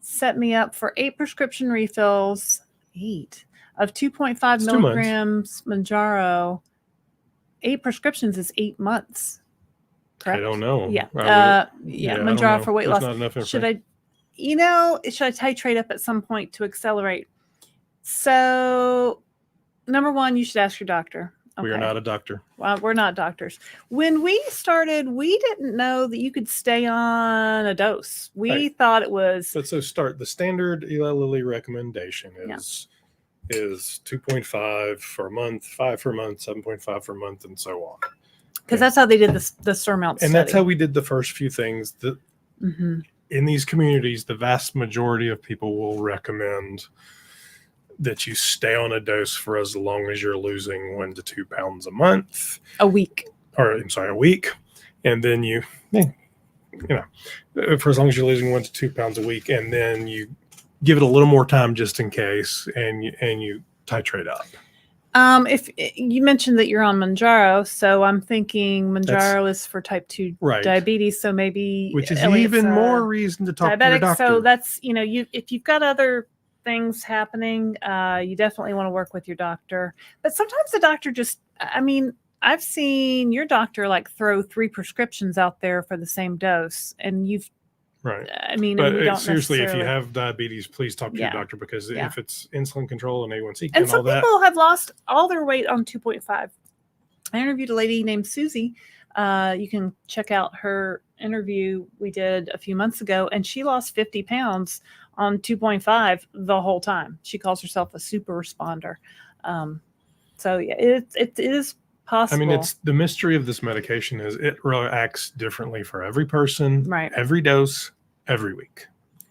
[SPEAKER 2] set me up for 8 prescription refills. 8 of 2.5 milligrams Mounjaro. 8 prescriptions is 8 months. Correct?
[SPEAKER 1] I don't know.
[SPEAKER 2] Yeah. Mounjaro for weight loss. Should I titrate up at some point to accelerate? So, number 1, you should ask your doctor. Okay.
[SPEAKER 1] We are not a doctor.
[SPEAKER 2] Well, we're not doctors. When we started, we didn't know that you could stay on a dose. We thought it was.
[SPEAKER 1] The standard Eli Lilly recommendation is 2.5 for a month, 5 for a month, 7.5 for a month, and so on.
[SPEAKER 2] Because that's how they did the Surmount study.
[SPEAKER 1] And that's how we did the first few things. In these communities, the vast majority of people will recommend that you stay on a dose for as long as you're losing 1 to 2 pounds a month.
[SPEAKER 2] A week.
[SPEAKER 1] A week. And then for as long as you're losing 1 to 2 pounds a week, and then you give it a little more time just in case, and you titrate up.
[SPEAKER 2] If you mentioned that you're on Mounjaro, so I'm thinking Mounjaro is for type 2 diabetes, so maybe
[SPEAKER 1] which is even more reason to talk to your doctor.
[SPEAKER 2] So that's if you've got other things happening, you definitely want to work with your doctor. But sometimes the doctor I've seen your doctor throw 3 prescriptions out there for the same dose, and you've
[SPEAKER 1] Right.
[SPEAKER 2] I mean,
[SPEAKER 1] But
[SPEAKER 2] and we don't
[SPEAKER 1] seriously, if you
[SPEAKER 2] necessarily-
[SPEAKER 1] have diabetes, please talk to
[SPEAKER 2] Yeah.
[SPEAKER 1] your doctor, because
[SPEAKER 2] Yeah.
[SPEAKER 1] if it's insulin control and A1C
[SPEAKER 2] and
[SPEAKER 1] and all
[SPEAKER 2] some
[SPEAKER 1] that,
[SPEAKER 2] people have lost all their weight on 2.5. I interviewed a lady named Susie. You can check out her interview we did a few months ago, and she lost 50 pounds on 2.5 the whole time. She calls herself a super responder. So yeah, it is possible.
[SPEAKER 1] I mean, it's the mystery of this medication is it reacts differently for every person,
[SPEAKER 2] Right.
[SPEAKER 1] every dose, every week.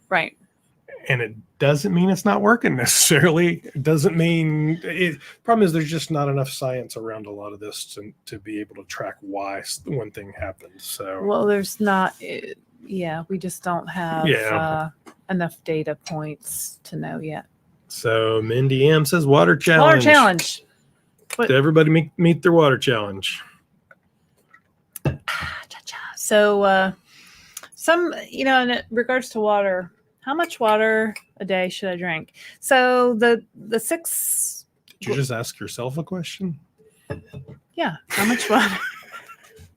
[SPEAKER 2] right.
[SPEAKER 1] And it doesn't mean it's not working necessarily. It doesn't mean it. Problem is, there's just not enough science around a lot of this to be able to track why one thing happened. So,
[SPEAKER 2] Well, there's not. Yeah, we just don't have enough data points to know yet.
[SPEAKER 1] so Mindy M says water challenge.
[SPEAKER 2] Water challenge. What-
[SPEAKER 1] To everybody meet their water challenge.
[SPEAKER 2] So, in regards to water, how much water a day should I drink? So the 6.
[SPEAKER 1] Did you just ask yourself a question?
[SPEAKER 2] Yeah, how much water?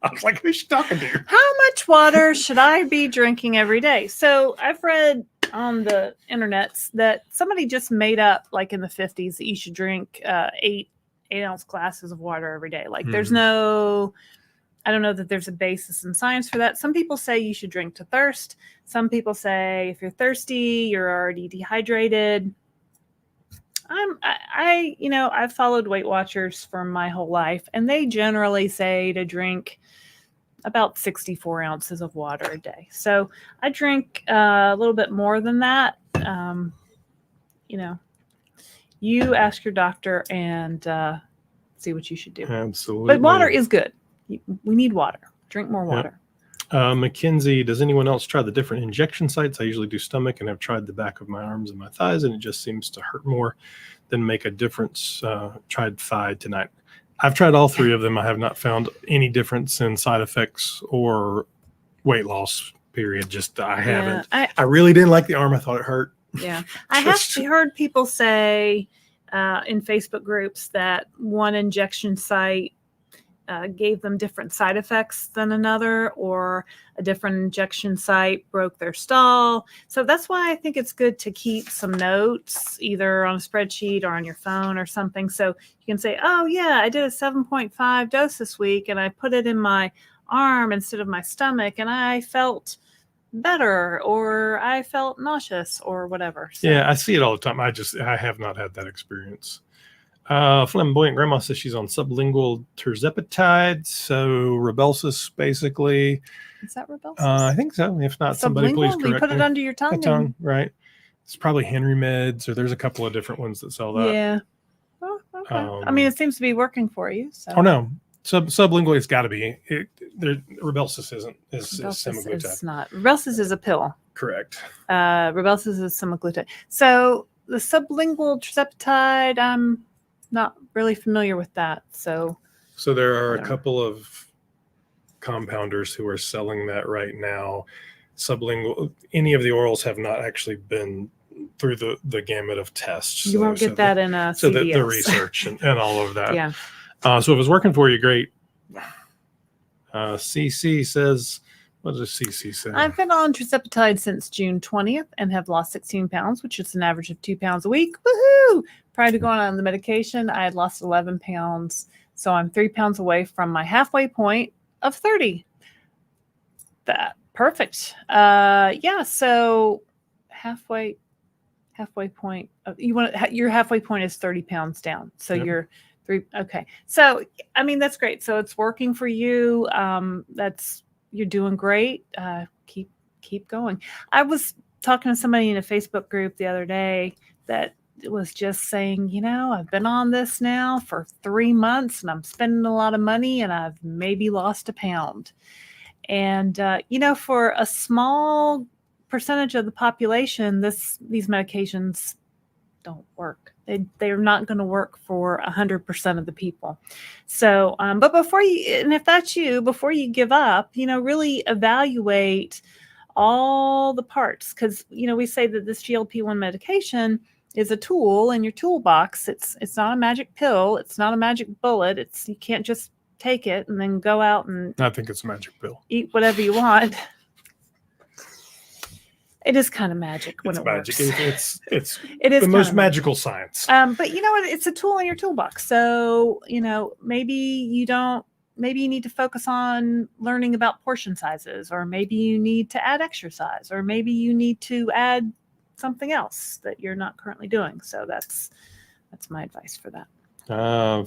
[SPEAKER 1] I was like, who's she talking to?
[SPEAKER 2] How much water should I be drinking every day? So I've read on the internets that somebody just made up, like in the 50s, that you should drink 8-ounce glasses of water every day. Like there's no, I don't know that there's a basis in science for that. Some people say you should drink to thirst. Some people say if you're thirsty, you're already dehydrated. I've followed Weight Watchers for my whole life, and they generally say to drink about 64 ounces of water a day. So I drink a little bit more than that. You ask your doctor and see what you should do.
[SPEAKER 1] Absolutely.
[SPEAKER 2] But water is good. We need water. Drink more water.
[SPEAKER 1] Mackenzie, does anyone else try the different injection sites? I usually do stomach and have tried the back of my arms and my thighs, and it just seems to hurt more than make a difference. Tried thigh tonight. I've tried all 3 of them. I have not found any difference in side effects or weight loss, period. Just I haven't. I really didn't like the arm. I thought it hurt.
[SPEAKER 2] Yeah. I have heard people say in Facebook groups that one injection site gave them different side effects than another, or a different injection site broke their stall. So that's why I think it's good to keep some notes either on a spreadsheet or on your phone or something. So you can say, oh yeah, I did a 7.5 dose this week and I put it in my arm instead of my stomach and I felt better, or I felt nauseous, or whatever. So.
[SPEAKER 1] Yeah, I see it all the time. I have not had that experience. Flamboyant Grandma says she's on sublingual Tirzepatide, so Rybelsus basically.
[SPEAKER 2] Is that Rybelsus?
[SPEAKER 1] I think so. If not, somebody please correct me.
[SPEAKER 2] You put it under your tongue.
[SPEAKER 1] Tongue, right? It's probably Henry Meds, or there's a couple of different ones that sell that.
[SPEAKER 2] Yeah. Oh, okay. I mean, it seems to be working for you. So.
[SPEAKER 1] Oh no, sublingually it's got to be. Rybelsus isn't. Is Semaglutide.
[SPEAKER 2] It's not. Rybelsus is a pill.
[SPEAKER 1] Correct.
[SPEAKER 2] Rybelsus is Semaglutide. So the sublingual Tirzepatide, I'm not really familiar with that. So
[SPEAKER 1] there are a couple of compounders who are selling that right now. Sublingual, any of the orals have not actually been through the gamut of tests.
[SPEAKER 2] You won't get that in a CVS.
[SPEAKER 1] So the research and all of that.
[SPEAKER 2] Yeah.
[SPEAKER 1] So if it's working for you, great. CC says, what does CC say?
[SPEAKER 2] I've been on Tirzepatide since June 20th and have lost 16 pounds, which is an average of 2 pounds a week. Woohoo! Prior to going on the medication, I had lost 11 pounds. So I'm 3 pounds away from my halfway point of 30. That perfect. Yeah. So halfway point. Your halfway point is 30 pounds down. So
[SPEAKER 1] Yep.
[SPEAKER 2] you're 3. Okay. So I mean that's great. So it's working for you. You're doing great. Keep going. I was talking to somebody in a Facebook group the other day that was just saying, I've been on this now for 3 months and I'm spending a lot of money and I've maybe lost 1 pound. And, for a small percentage of the population, these medications don't work. They're not going to work for 100% of the people. So, but if that's you, before you give up, really evaluate all the parts. Because, we say that this GLP-1 medication is a tool in your toolbox. It's not a magic pill. It's not a magic bullet. You can't just take it and then go out and
[SPEAKER 1] I think it's a magic pill.
[SPEAKER 2] Eat whatever you want. It is kind of magic when
[SPEAKER 1] It's
[SPEAKER 2] it
[SPEAKER 1] magic.
[SPEAKER 2] works.
[SPEAKER 1] It's
[SPEAKER 2] It is
[SPEAKER 1] the
[SPEAKER 2] kind
[SPEAKER 1] most
[SPEAKER 2] of
[SPEAKER 1] magical science.
[SPEAKER 2] But you know what? It's a tool in your toolbox. So, maybe you need to focus on learning about portion sizes, or maybe you need to add exercise, or maybe you need to add something else that you're not currently doing. So that's my advice for that.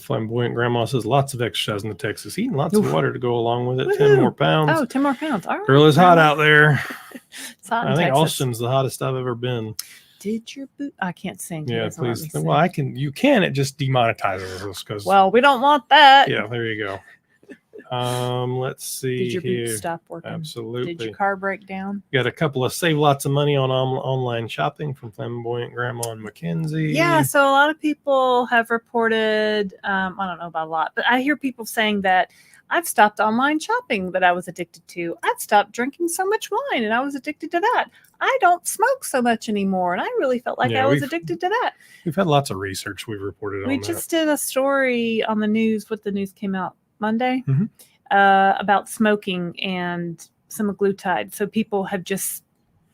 [SPEAKER 1] Flamboyant Grandma says lots of exercise in the Texas. Eating lots
[SPEAKER 2] Oof.
[SPEAKER 1] of water to go along with it.
[SPEAKER 2] Woohoo.
[SPEAKER 1] 10 more pounds.
[SPEAKER 2] Oh, 10 more pounds. All right.
[SPEAKER 1] Girl, it's hot out there.
[SPEAKER 2] It's hot in
[SPEAKER 1] I think
[SPEAKER 2] Texas.
[SPEAKER 1] Austin's the hottest I've ever been.
[SPEAKER 2] Did your boot? I can't sing.
[SPEAKER 1] Yeah,
[SPEAKER 2] It doesn't let
[SPEAKER 1] please.
[SPEAKER 2] me sing.
[SPEAKER 1] Well, you can. It just demonetizes us because.
[SPEAKER 2] Well, we don't want that.
[SPEAKER 1] Yeah, there you go. Let's see.
[SPEAKER 2] Did your
[SPEAKER 1] here.
[SPEAKER 2] boot stop working?
[SPEAKER 1] Absolutely.
[SPEAKER 2] Did your car break down?
[SPEAKER 1] Got a couple of save lots of money on online shopping from Flamboyant Grandma and Mackenzie.
[SPEAKER 2] Yeah, so a lot of people have reported, I don't know about a lot, but I hear people saying that I've stopped online shopping that I was addicted to. I've stopped drinking so much wine and I was addicted to that. I don't smoke so much anymore and I really felt like I was addicted to that.
[SPEAKER 1] We've had lots of research we've reported on
[SPEAKER 2] We
[SPEAKER 1] that.
[SPEAKER 2] just did a story on the news. What the news came out Monday
[SPEAKER 1] Mhm.
[SPEAKER 2] About smoking and semaglutide. So people have just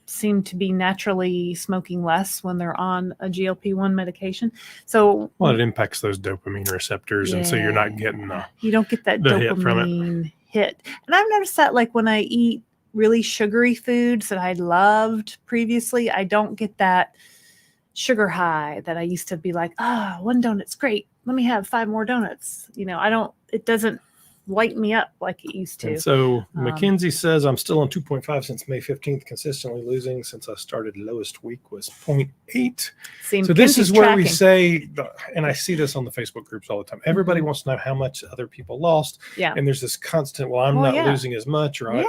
[SPEAKER 2] seemed to be naturally smoking less when they're on a GLP-1 medication. So
[SPEAKER 1] it impacts those dopamine receptors, and so you're not getting
[SPEAKER 2] you don't get that
[SPEAKER 1] the hit from it.
[SPEAKER 2] dopamine hit. And I've noticed that, like when I eat really sugary foods that I loved previously, I don't get that sugar high that I used to be like, one donut's great. Let me have 5 more donuts. It doesn't light me up like it used to.
[SPEAKER 1] And so Mackenzie says, I'm still on 2.5 since May 15th, consistently losing since I started. Lowest week was 0.8. So this is where we say, and I see this on the Facebook groups all the time. Everybody wants to know how much other people lost.
[SPEAKER 2] Yeah.
[SPEAKER 1] And there's this constant, I'm not losing as much. Or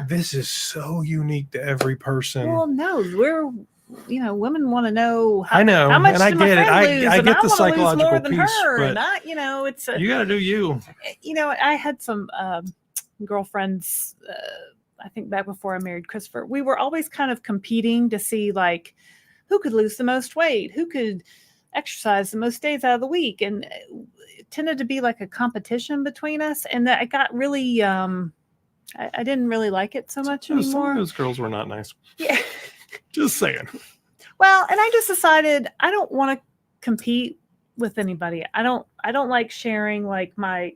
[SPEAKER 1] this is so unique to every person.
[SPEAKER 2] Well, no, women want to know
[SPEAKER 1] how much
[SPEAKER 2] and I
[SPEAKER 1] get it. I get the psychological
[SPEAKER 2] more than
[SPEAKER 1] piece,
[SPEAKER 2] her,
[SPEAKER 1] but
[SPEAKER 2] and it's
[SPEAKER 1] you got to do you.
[SPEAKER 2] I had some girlfriends. I think back before I married Christopher, we were always kind of competing to see like who could lose the most weight, who could exercise the most days out of the week, and it tended to be like a competition between us, and that I got really. I didn't really like it so much anymore.
[SPEAKER 1] Some of those girls were not nice.
[SPEAKER 2] Yeah.
[SPEAKER 1] Just saying.
[SPEAKER 2] Well, and I just decided I don't want to compete with anybody. I don't like sharing like my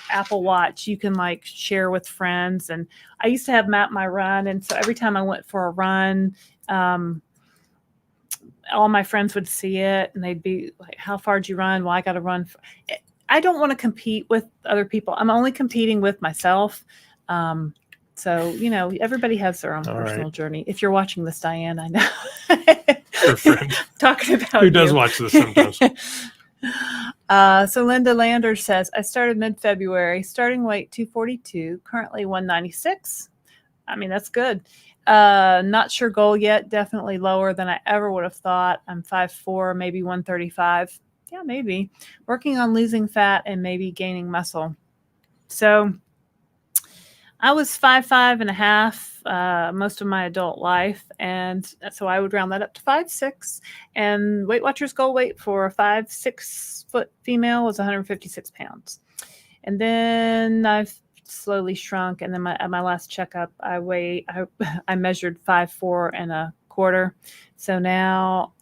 [SPEAKER 2] Apple Watch. You can like share with friends. And I used to have Map My Run. And so every time I went for a run, all my friends would see it and they'd be like, how far did you run? Well, I got to run. I don't want to compete with other people. I'm only competing with myself. So, everybody has their own personal journey. If you're watching this, Diane, I know.
[SPEAKER 1] Your friend.
[SPEAKER 2] Talking about
[SPEAKER 1] who does watch this sometimes.
[SPEAKER 2] So Linda Lander says, I started mid-February, starting weight 242, currently 196. I mean, that's good. Not sure goal yet. Definitely lower than I ever would have thought. I'm 5'4", maybe 135. Yeah, maybe. Working on losing fat and maybe gaining muscle. So I was 5'5.5" most of my adult life, and so I would round that up to 5'6". And Weight Watchers goal weight for a 5'6" female was 156 pounds. And then I've slowly shrunk, and then at my last checkup, I measured 5'4.25". So now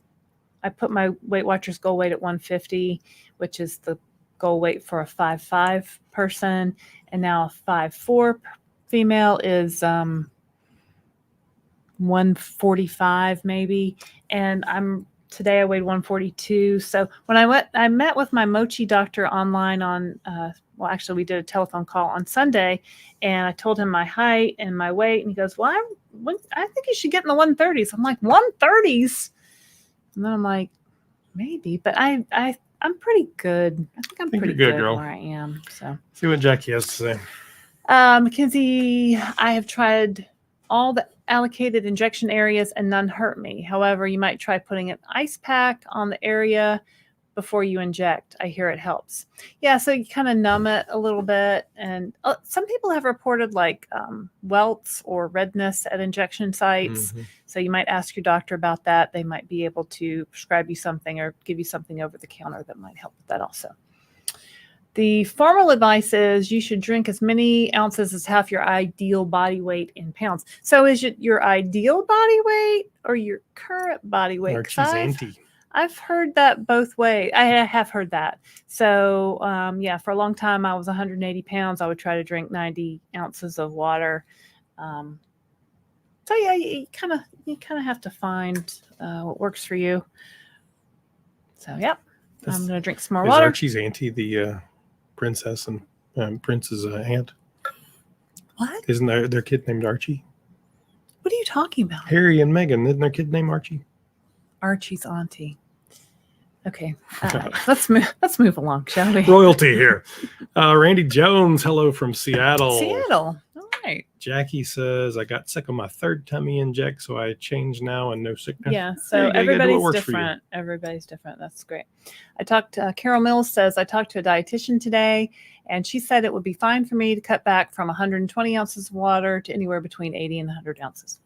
[SPEAKER 2] I put my Weight Watchers goal weight at 150, which is the goal weight for a 5'5" person, and now a 5'4" female is 145 maybe, and today I weighed 142. So when I met with my Mochi doctor online on actually we did a telephone call on Sunday, and I told him my height and my weight, and he goes, well, I think you should get in the 130s. I'm like, 130s? And then I'm like, maybe, but I'm pretty good. I think I'm pretty good
[SPEAKER 1] girl.
[SPEAKER 2] Where I am. So
[SPEAKER 1] see what Jackie has to say.
[SPEAKER 2] Mackenzie, I have tried all the allocated injection areas and none hurt me. However, you might try putting an ice pack on the area before you inject. I hear it helps. Yeah, so you kind of numb it a little bit. And some people have reported like welts or redness at injection sites. Mm-hmm. So you might ask your doctor about that. They might be able to prescribe you something or give you something over the counter that might help with that also. The formal advice is you should drink as many ounces as half your ideal body weight in pounds. So is it your ideal body weight or your current body weight? 'Cause
[SPEAKER 1] Archie's auntie.
[SPEAKER 2] I've heard that both ways. I have heard that. So for a long time I was 180 pounds. I would try to drink 90 ounces of water. So yeah, you kind of have to find what works for you. So yeah, I'm gonna drink some more
[SPEAKER 1] Is
[SPEAKER 2] water.
[SPEAKER 1] Archie's auntie the princess and Prince's aunt?
[SPEAKER 2] What?
[SPEAKER 1] Isn't their kid named Archie?
[SPEAKER 2] What are you talking about?
[SPEAKER 1] Harry and Meghan, isn't their kid named Archie?
[SPEAKER 2] Archie's auntie. Okay, let's move along, shall we?
[SPEAKER 1] Royalty here. Randy Jones, hello from Seattle.
[SPEAKER 2] Seattle. All right.
[SPEAKER 1] Jackie says, I got sick of my third tummy inject, so I changed now and no sickness.
[SPEAKER 2] Yeah,
[SPEAKER 1] There
[SPEAKER 2] so
[SPEAKER 1] you go. You gotta do what
[SPEAKER 2] everybody's
[SPEAKER 1] works for you.
[SPEAKER 2] different. Everybody's different. That's great. I talked to Carol Mills says, I talked to a dietitian today, and she said it would be fine for me to cut back from 120 ounces of water to anywhere between 80 and 100 ounces.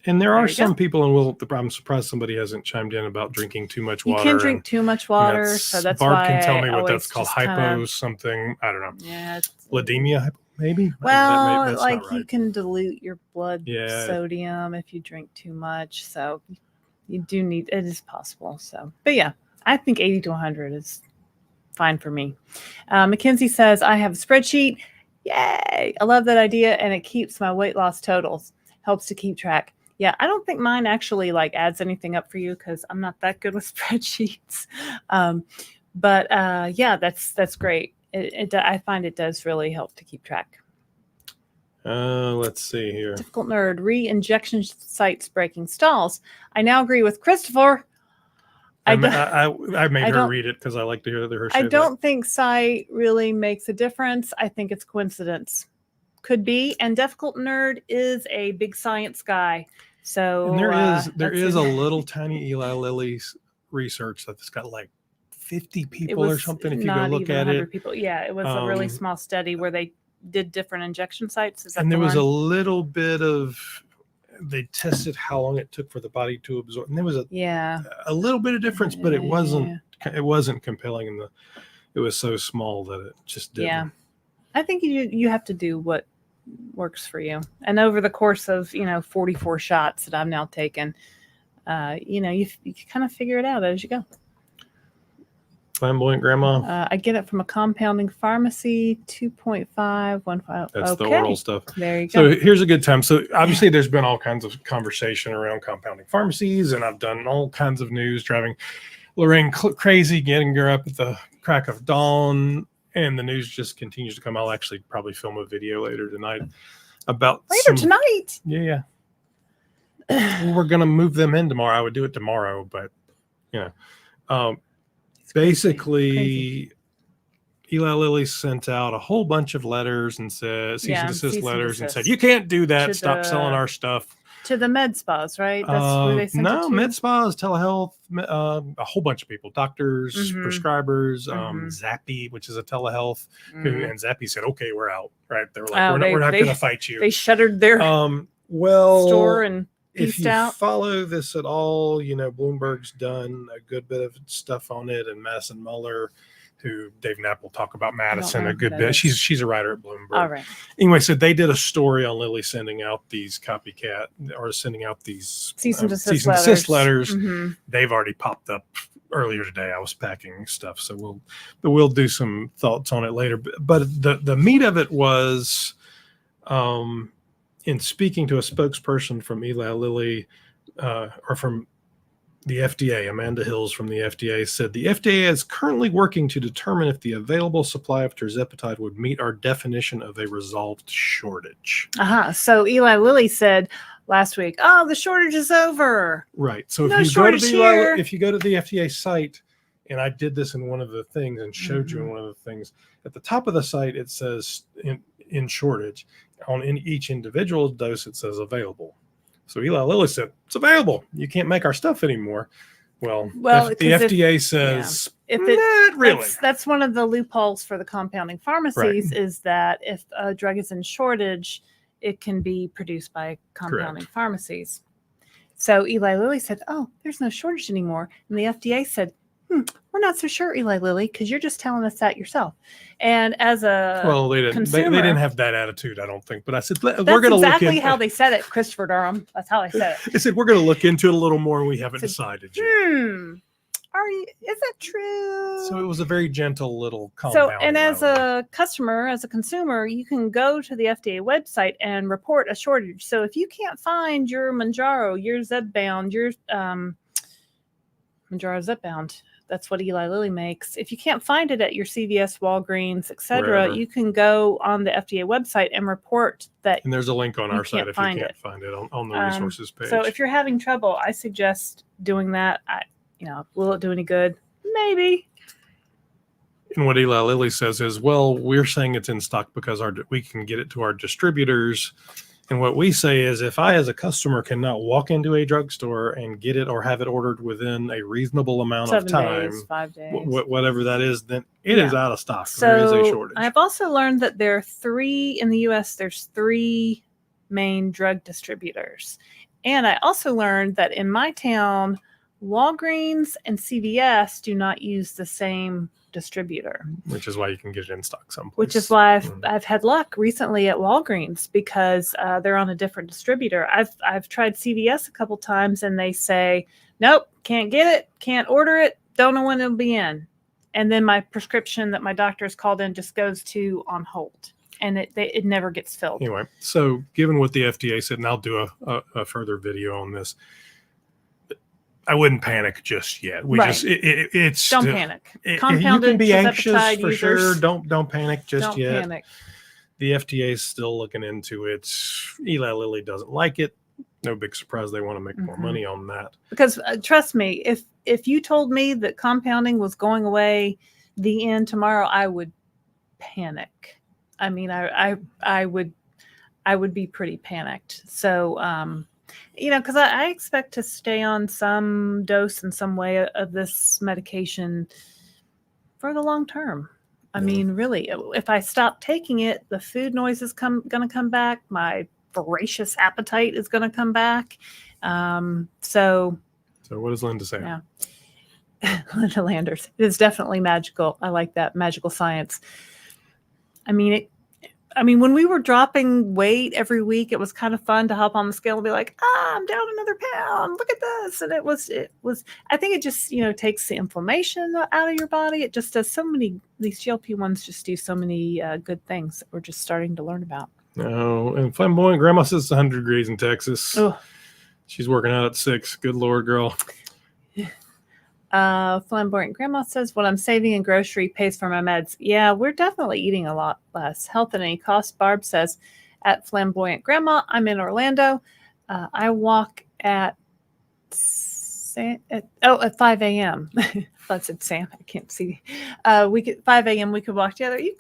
[SPEAKER 1] And there
[SPEAKER 2] There
[SPEAKER 1] are
[SPEAKER 2] you
[SPEAKER 1] some
[SPEAKER 2] go.
[SPEAKER 1] people, and I'm surprised somebody hasn't chimed in about drinking too much
[SPEAKER 2] You
[SPEAKER 1] water.
[SPEAKER 2] can drink too much water, so that's
[SPEAKER 1] Barb
[SPEAKER 2] why
[SPEAKER 1] can tell
[SPEAKER 2] I
[SPEAKER 1] me what
[SPEAKER 2] always
[SPEAKER 1] that's called.
[SPEAKER 2] just
[SPEAKER 1] Hypo
[SPEAKER 2] kinda-
[SPEAKER 1] something. I don't know.
[SPEAKER 2] Yeah.
[SPEAKER 1] Lydemia, maybe?
[SPEAKER 2] Well,
[SPEAKER 1] That's
[SPEAKER 2] like
[SPEAKER 1] not
[SPEAKER 2] you
[SPEAKER 1] right.
[SPEAKER 2] can dilute your blood
[SPEAKER 1] Yeah.
[SPEAKER 2] sodium if you drink too much. So you do need, it is possible. So, but yeah, I think 80 to 100 is fine for me. Mackenzie says, I have a spreadsheet. Yay. I love that idea. And it keeps my weight loss totals, helps to keep track. Yeah, I don't think mine actually like adds anything up for you because I'm not that good with spreadsheets. But yeah, that's great. I find it does really help to keep track.
[SPEAKER 1] Let's see here.
[SPEAKER 2] Difficult nerd, re-injection sites breaking stalls. I now agree with Christopher.
[SPEAKER 1] I made
[SPEAKER 2] I
[SPEAKER 1] her
[SPEAKER 2] don't-
[SPEAKER 1] read it because I like to hear her say
[SPEAKER 2] I
[SPEAKER 1] that.
[SPEAKER 2] don't think site really makes a difference. I think it's coincidence. Could be. And difficult nerd is a big science guy. So
[SPEAKER 1] And there
[SPEAKER 2] that's
[SPEAKER 1] is
[SPEAKER 2] it.
[SPEAKER 1] a little tiny Eli Lilly's research that's got like 50
[SPEAKER 2] It
[SPEAKER 1] people or
[SPEAKER 2] was
[SPEAKER 1] something. If you go
[SPEAKER 2] not
[SPEAKER 1] look
[SPEAKER 2] even
[SPEAKER 1] at
[SPEAKER 2] 100
[SPEAKER 1] it,
[SPEAKER 2] people. Yeah, it was a really
[SPEAKER 1] Um,
[SPEAKER 2] small study where they did different injection sites. Is that
[SPEAKER 1] and there
[SPEAKER 2] the
[SPEAKER 1] was a
[SPEAKER 2] one?
[SPEAKER 1] little bit of they tested how long it took for the body to absorb, and there was
[SPEAKER 2] Yeah.
[SPEAKER 1] a little bit of difference, but it
[SPEAKER 2] Yeah.
[SPEAKER 1] wasn't compelling, and it was so small that it just didn't.
[SPEAKER 2] Yeah. I think you have to do what works for you. And over the course of, 44 shots that I've now taken, you kind of figure it out as you go.
[SPEAKER 1] Flamboyant grandma.
[SPEAKER 2] I get it from a compounding pharmacy, 2.515.
[SPEAKER 1] That's the
[SPEAKER 2] Okay.
[SPEAKER 1] oral stuff.
[SPEAKER 2] There you go.
[SPEAKER 1] So here's a good time. So obviously there's been all kinds of conversation around compounding pharmacies, and I've done all kinds of news driving Laraine crazy, getting her up at the crack of dawn, and the news just continues to come. I'll actually probably film a video later tonight about
[SPEAKER 2] Later tonight.
[SPEAKER 1] Yeah. We're gonna move them in tomorrow. I would do it tomorrow, but basically,
[SPEAKER 2] Crazy.
[SPEAKER 1] Eli Lilly sent out a whole bunch of letters and said cease and desist
[SPEAKER 2] cease and
[SPEAKER 1] letters and said,
[SPEAKER 2] desist.
[SPEAKER 1] you can't do that.
[SPEAKER 2] To
[SPEAKER 1] Stop selling
[SPEAKER 2] the-
[SPEAKER 1] our stuff.
[SPEAKER 2] To the med spas, right? That's where they sent it
[SPEAKER 1] No,
[SPEAKER 2] to?
[SPEAKER 1] med spas, telehealth, a whole bunch of people, doctors,
[SPEAKER 2] Mhm.
[SPEAKER 1] prescribers,
[SPEAKER 2] Mhm.
[SPEAKER 1] Zappy, which is a telehealth,
[SPEAKER 2] Mhm.
[SPEAKER 1] and Zappy said, okay, we're out, right? They were like,
[SPEAKER 2] Oh,
[SPEAKER 1] we're not
[SPEAKER 2] they-
[SPEAKER 1] going to fight you.
[SPEAKER 2] They shuttered their
[SPEAKER 1] Well,
[SPEAKER 2] store and
[SPEAKER 1] if
[SPEAKER 2] pieced
[SPEAKER 1] you
[SPEAKER 2] out.
[SPEAKER 1] follow this at all, Bloomberg's done a good bit of stuff on it, and Madison Muller, who Dave Knapp will talk about Madison
[SPEAKER 2] know
[SPEAKER 1] a
[SPEAKER 2] who
[SPEAKER 1] good
[SPEAKER 2] that
[SPEAKER 1] bit.
[SPEAKER 2] is.
[SPEAKER 1] She's a writer at Bloomberg.
[SPEAKER 2] All right.
[SPEAKER 1] Anyway, so they did a story on Lilly sending out these copycat or sending out these
[SPEAKER 2] Cease and desist
[SPEAKER 1] cease and desist letters.
[SPEAKER 2] Mhm.
[SPEAKER 1] They've already popped up earlier today. I was packing stuff, so we'll do some thoughts on it later. But the meat of it was, in speaking to a spokesperson from Eli Lilly, or from the FDA, Amanda Hills from the FDA said, the FDA is currently working to determine if the available supply of Tirzepatide would meet our definition of a resolved shortage.
[SPEAKER 2] So Eli Lilly said last week, oh, the shortage is over.
[SPEAKER 1] Right. So
[SPEAKER 2] No
[SPEAKER 1] if you go to
[SPEAKER 2] shortage here.
[SPEAKER 1] if you go to the FDA site, and I did this in one of the things and showed you in
[SPEAKER 2] Mhm.
[SPEAKER 1] one of the things, at the top of the site it says in shortage. In each individual dose it says available. So Eli Lilly said, it's available. You can't make our stuff anymore. Well, the
[SPEAKER 2] 'cause
[SPEAKER 1] FDA says,
[SPEAKER 2] if it-
[SPEAKER 1] not really.
[SPEAKER 2] That's one of the loopholes for the compounding pharmacies is that if a drug is in shortage, it can be produced by compounding pharmacies. So Eli Lilly said, oh, there's no shortage anymore. And the FDA said, we're not so sure, Eli Lilly, because you're just telling us that yourself. And as a
[SPEAKER 1] Well, they didn't. They
[SPEAKER 2] consumer,
[SPEAKER 1] didn't have that attitude, I don't think. But I said we're
[SPEAKER 2] that's
[SPEAKER 1] going to
[SPEAKER 2] exactly
[SPEAKER 1] look into.
[SPEAKER 2] how they said it, Christopher Durham. That's how I said it.
[SPEAKER 1] They said we're going to look into it a little more, and we haven't decided yet.
[SPEAKER 2] Is that true?
[SPEAKER 1] So it was a very gentle little calm
[SPEAKER 2] So,
[SPEAKER 1] down.
[SPEAKER 2] and as
[SPEAKER 1] moment.
[SPEAKER 2] a customer, as a consumer, you can go to the FDA website and report a shortage. So if you can't find your Mounjaro, your Zepbound, your Mounjaro Zepbound, that's what Eli Lilly makes. If you can't find it at your CVS, Walgreens, etc.,
[SPEAKER 1] Wherever.
[SPEAKER 2] you can go on the FDA website and report that.
[SPEAKER 1] And there's a link on
[SPEAKER 2] you
[SPEAKER 1] our site
[SPEAKER 2] can't
[SPEAKER 1] if you
[SPEAKER 2] find
[SPEAKER 1] can't
[SPEAKER 2] it.
[SPEAKER 1] find it on the resources page.
[SPEAKER 2] So if you're having trouble, I suggest doing that. Will it do any good? Maybe.
[SPEAKER 1] And what Eli Lilly says is, well, we're saying it's in stock because we can get it to our distributors. And what we say is, if I, as a customer, cannot walk into a drugstore and get it or have it ordered within a reasonable amount
[SPEAKER 2] 7
[SPEAKER 1] of time,
[SPEAKER 2] days, 5 days.
[SPEAKER 1] whatever that is, then it is out of stock.
[SPEAKER 2] So
[SPEAKER 1] There is a shortage.
[SPEAKER 2] I've also learned that there are 3 in the U.S. There's 3 main drug distributors, and I also learned that in my town, Walgreens and CVS do not use the same distributor,
[SPEAKER 1] Which is why you can get it in stock someplace.
[SPEAKER 2] which is why I've had luck recently at Walgreens because they're on a different distributor. I've tried CVS a couple times and they say, nope, can't get it, can't order it, don't know when it'll be in. And then my prescription that my doctor has called in just goes to on hold and it never gets filled.
[SPEAKER 1] Anyway, so given what the FDA said, and I'll do a further video on this, I wouldn't panic just yet. It's
[SPEAKER 2] Don't panic.
[SPEAKER 1] Compounded, you can be anxious for
[SPEAKER 2] users,
[SPEAKER 1] sure. Don't panic just yet.
[SPEAKER 2] Don't panic.
[SPEAKER 1] The FDA is still looking into it. Eli Lilly doesn't like it. No big surprise. They want to make more money on that.
[SPEAKER 2] Because trust me, if you told me that compounding was going away the end tomorrow, I would panic. I mean, I would be pretty panicked. So, because I expect to stay on some dose in some way of this medication for the long term. I mean, really, if I stop taking it, the food noise is going to come back. My voracious appetite is going to come back. So
[SPEAKER 1] what does Linda say?
[SPEAKER 2] Yeah. Linda Landers. It is definitely magical. I like that magical science. I mean, when we were dropping weight every week, it was kind of fun to hop on the scale and be like, I'm down another pound. Look at this. And it was, I think it just, takes the inflammation out of your body. It just does these GLP-1s just do so many good things that we're just starting to learn about.
[SPEAKER 1] No, and flamboyant grandma says it's 100 degrees in Texas.
[SPEAKER 2] Oh.
[SPEAKER 1] She's working out at 6. Good Lord, girl.
[SPEAKER 2] Flamboyant grandma says, what I'm saving in grocery pays for my meds. Yeah, we're definitely eating a lot less. Health at any cost. Barb says, at flamboyant grandma, I'm in Orlando. I walk at 5 a.m. I said Sam. I can't see. 5 a.m. We could walk together. You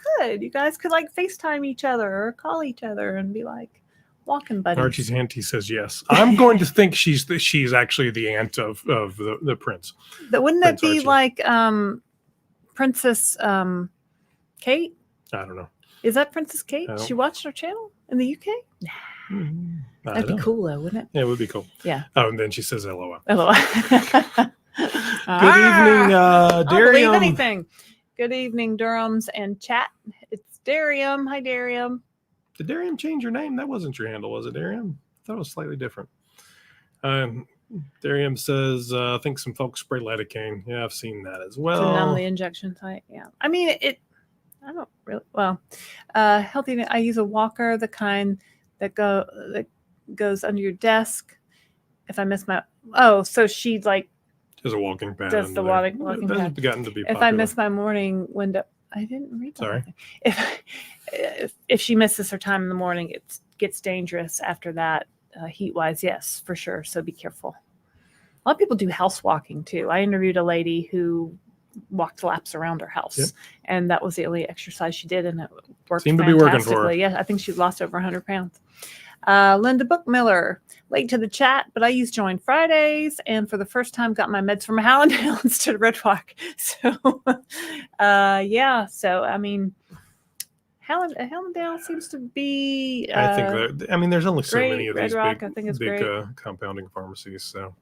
[SPEAKER 2] guys could like FaceTime each other or call each other and be like walking buddies.
[SPEAKER 1] Archie's auntie says yes. I'm going to think she's actually the aunt of the prince.
[SPEAKER 2] Wouldn't that be
[SPEAKER 1] Archie.
[SPEAKER 2] like Princess Kate?
[SPEAKER 1] I don't know.
[SPEAKER 2] Is that Princess Kate?
[SPEAKER 1] I don't-
[SPEAKER 2] She watched our channel in the UK? That'd be cool though, wouldn't it?
[SPEAKER 1] Yeah, it would be cool.
[SPEAKER 2] Yeah.
[SPEAKER 1] Oh, and then she says LOL.
[SPEAKER 2] Hello.
[SPEAKER 1] Good evening,
[SPEAKER 2] I'll believe
[SPEAKER 1] Darium.
[SPEAKER 2] anything. Good evening, Durhams and chat. It's Darium. Hi, Darium.
[SPEAKER 1] Did Darium change your name? That wasn't your handle, was it, Darium? I thought it was slightly different. Darium says, I think some folks spray lidocaine. Yeah, I've seen that as well.
[SPEAKER 2] To numb the injection site. Yeah. I mean, I don't really, healthy. I use a walker, the kind that goes under your desk. If I miss so she like
[SPEAKER 1] There's a walking pad.
[SPEAKER 2] does the
[SPEAKER 1] under there.
[SPEAKER 2] walking
[SPEAKER 1] That's
[SPEAKER 2] pad.
[SPEAKER 1] gotten to be
[SPEAKER 2] If
[SPEAKER 1] popular.
[SPEAKER 2] I miss my morning window, I didn't read that.
[SPEAKER 1] Sorry.
[SPEAKER 2] If she misses her time in the morning, it gets dangerous after that, heat-wise, yes, for sure. So be careful. A lot of people do house walking too. I interviewed a lady who walked laps around her house, and that was the only exercise she did, and it worked
[SPEAKER 1] Seemed to be working for her.
[SPEAKER 2] fantastically. Yeah, I think she lost over 100 pounds. Linda Bookmiller, late to the chat, but I use Join Fridays, and for the first time got my meds from Hallandale instead of Red Rock. So, So, I mean, Hallandale seems to be.
[SPEAKER 1] I think there's only so
[SPEAKER 2] great.
[SPEAKER 1] many of
[SPEAKER 2] Red
[SPEAKER 1] these
[SPEAKER 2] Rock, I think it's
[SPEAKER 1] big
[SPEAKER 2] great.
[SPEAKER 1] compounding pharmacies. So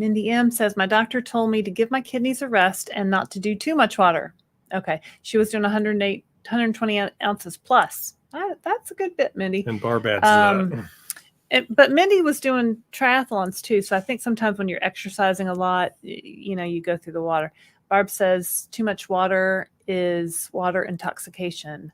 [SPEAKER 2] Mindy M says, my doctor told me to give my kidneys a rest and not to do too much water. Okay. She was doing 120 ounces plus. That's a good bit, Mindy.
[SPEAKER 1] And Barb adds that.
[SPEAKER 2] But Mindy was doing triathlons too. So I think sometimes when you're exercising a lot, you go through the water. Barb says too much water is water intoxication.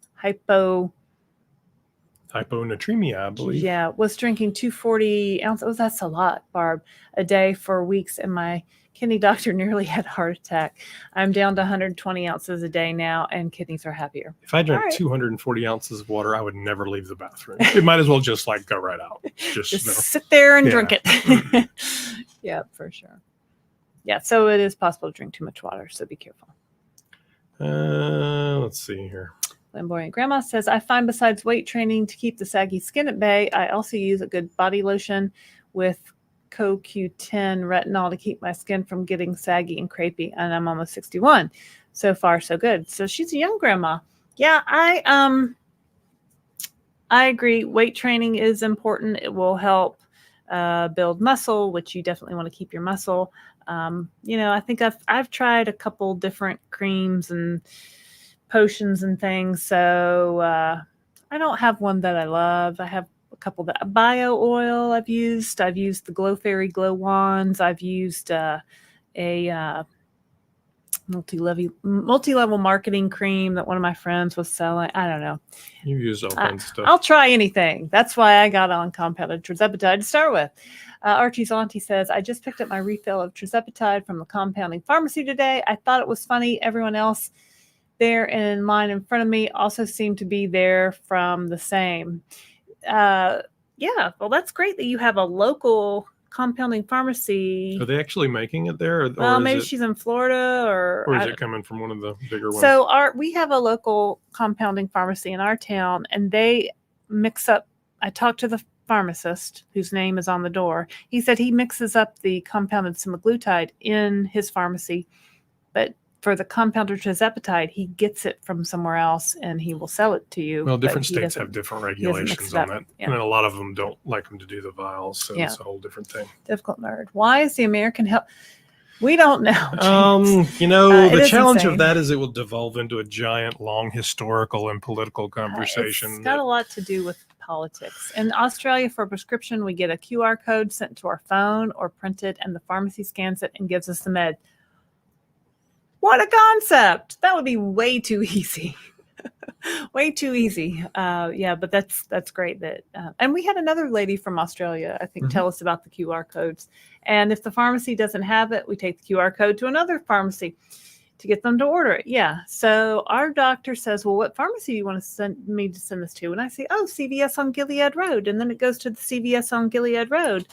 [SPEAKER 1] Hyponatremia, I believe.
[SPEAKER 2] Yeah, was drinking 240 ounces. Oh, that's a lot, Barb, a day for weeks. And my kidney doctor nearly had a heart attack. I'm down to 120 ounces a day now, and kidneys are happier.
[SPEAKER 1] If I drank 240 ounces of water, I would never leave the bathroom. It might as well just like go right out. Just
[SPEAKER 2] sit there and drink it. Yeah, for sure. Yeah, so it is possible to drink too much water, so be careful.
[SPEAKER 1] Let's see here.
[SPEAKER 2] Flamboyant Grandma says, I find besides weight training to keep the saggy skin at bay, I also use a good body lotion with CoQ10 retinol to keep my skin from getting saggy and crepey, and I'm almost 61. So far, so good. So she's a young grandma. Yeah, I agree. Weight training is important. It will help build muscle, which you definitely want to keep your muscle. I think I've tried a couple different creams and potions and things. So I don't have one that I love. I have a couple that bio oil I've used the Glow Fairy Glow Wands. I've used a multi-level marketing cream that one of my friends was selling. I don't know.
[SPEAKER 1] You use all kinds of stuff.
[SPEAKER 2] I'll try anything. That's why I got on compounded Tirzepatide to start with. Archie's auntie says, I just picked up my refill of Tirzepatide from the compounding pharmacy today. I thought it was funny. Everyone else there in line in front of me also seemed to be there from the same. Yeah, well, that's great that you have a local compounding pharmacy.
[SPEAKER 1] Are they actually making it there?
[SPEAKER 2] Well, maybe she's in Florida, or
[SPEAKER 1] is it coming from one of the bigger ones?
[SPEAKER 2] So we have a local compounding pharmacy in our town, and they mix up. I talked to the pharmacist whose name is on the door. He said he mixes up the compounded semaglutide in his pharmacy, but for the compounded Tirzepatide, he gets it from somewhere else and he will sell it to you.
[SPEAKER 1] Well, different states have different regulations on that.
[SPEAKER 2] Yeah.
[SPEAKER 1] And a lot of them don't like them to do the vials. So it's a whole different thing.
[SPEAKER 2] Difficult nerd. Why is the American health? We don't know.
[SPEAKER 1] The challenge of that is it will devolve into a giant, long historical and political conversation.
[SPEAKER 2] It's got a lot to do with politics. In Australia, for a prescription, we get a QR code sent to our phone or printed, and the pharmacy scans it and gives us the med. What a concept! That would be way too easy. Way too easy. But that's great. And we had another lady from Australia, I think, tell us about the QR codes. And if the pharmacy doesn't have it, we take the QR code to another pharmacy to get them to order it. Yeah. So our doctor says, well, what pharmacy do you want to send me to send this to? And I say, CVS on Gilead Road. And then it goes to the CVS on Gilead Road.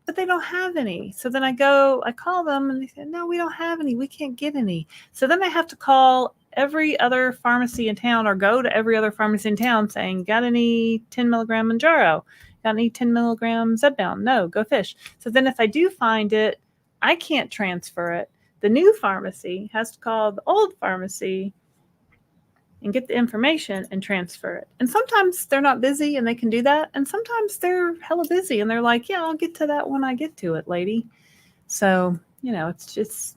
[SPEAKER 2] But they don't have any. So then I call them and they say, no, we don't have any. We can't get any. So then I have to call every other pharmacy in town or go to every other pharmacy in town saying, got any 10 milligram Mounjaro? Got any 10 milligram Zepbound? No, go fish. So then if I do find it, I can't transfer it. The new pharmacy has to call the old pharmacy and get the information and transfer it. And sometimes they're not busy and they can do that. And sometimes they're hella busy and they're like, yeah, I'll get to that when I get to it, lady. So, it's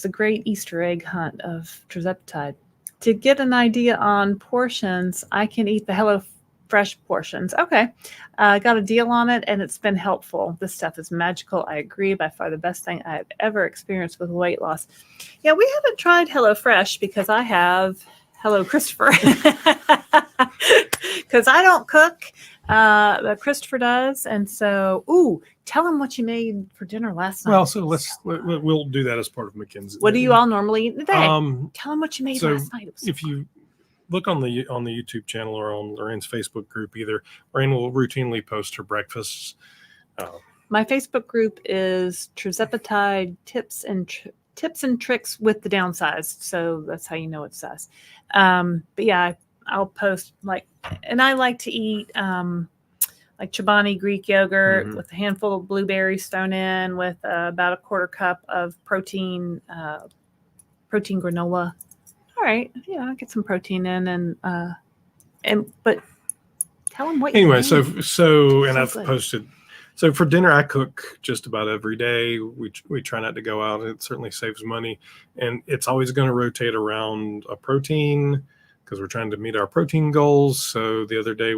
[SPEAKER 2] the great Easter egg hunt of Tirzepatide. To get an idea on portions, I can eat the HelloFresh portions. Okay. I got a deal on it and it's been helpful. This stuff is magical. I agree. By far the best thing I've ever experienced with weight loss. Yeah, we haven't tried HelloFresh because I have Hello Christopher. Because I don't cook. But Christopher does. And so, tell him what you made for dinner last night.
[SPEAKER 1] Well, so we'll do that as part of McKinsey.
[SPEAKER 2] What do you all normally eat today? Tell him what you made last night.
[SPEAKER 1] If you look on the YouTube channel or on Lorraine's Facebook group, Laraine will routinely post her breakfasts.
[SPEAKER 2] My Facebook group is Tirzepatide tips and tricks with the Downsized. So that's how you know it's us. But yeah, I'll post and I like to eat like Chobani Greek yogurt with a handful of blueberries thrown in with about a quarter cup of protein granola. All right, I'll get some protein in but tell them what.
[SPEAKER 1] Anyway,
[SPEAKER 2] you
[SPEAKER 1] so and I've
[SPEAKER 2] good.
[SPEAKER 1] posted. So for dinner, I cook just about every day. We try not to go out. It certainly saves money, and it's always going to rotate around a protein because we're trying to meet our protein goals. So the other day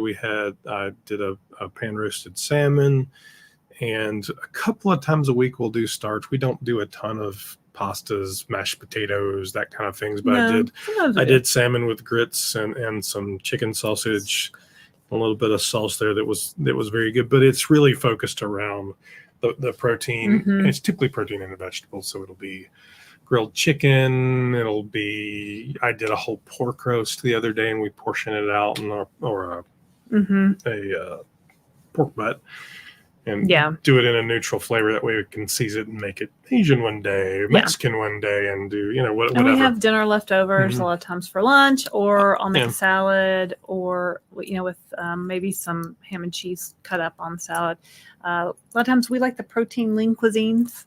[SPEAKER 1] I did a pan roasted salmon, and a couple of times a week we'll do starch. We don't do a ton of pastas, mashed potatoes, that kind of things, but I did salmon with grits and some chicken sausage, a little bit of sauce there that was very good. But it's really focused around the protein.
[SPEAKER 2] Mhm.
[SPEAKER 1] It's typically protein in the vegetables, so it'll be grilled chicken. I did a whole pork roast the other day, and we portion it out or a pork butt, and do it in a neutral flavor. That way we can season it and make it Asian one day, Mexican one day, and do whatever.
[SPEAKER 2] And we have dinner leftovers a lot of times for lunch, or I'll make
[SPEAKER 1] Yeah.
[SPEAKER 2] a salad, or with maybe some ham and cheese cut up on the salad. A lot of times we like the protein lean cuisines.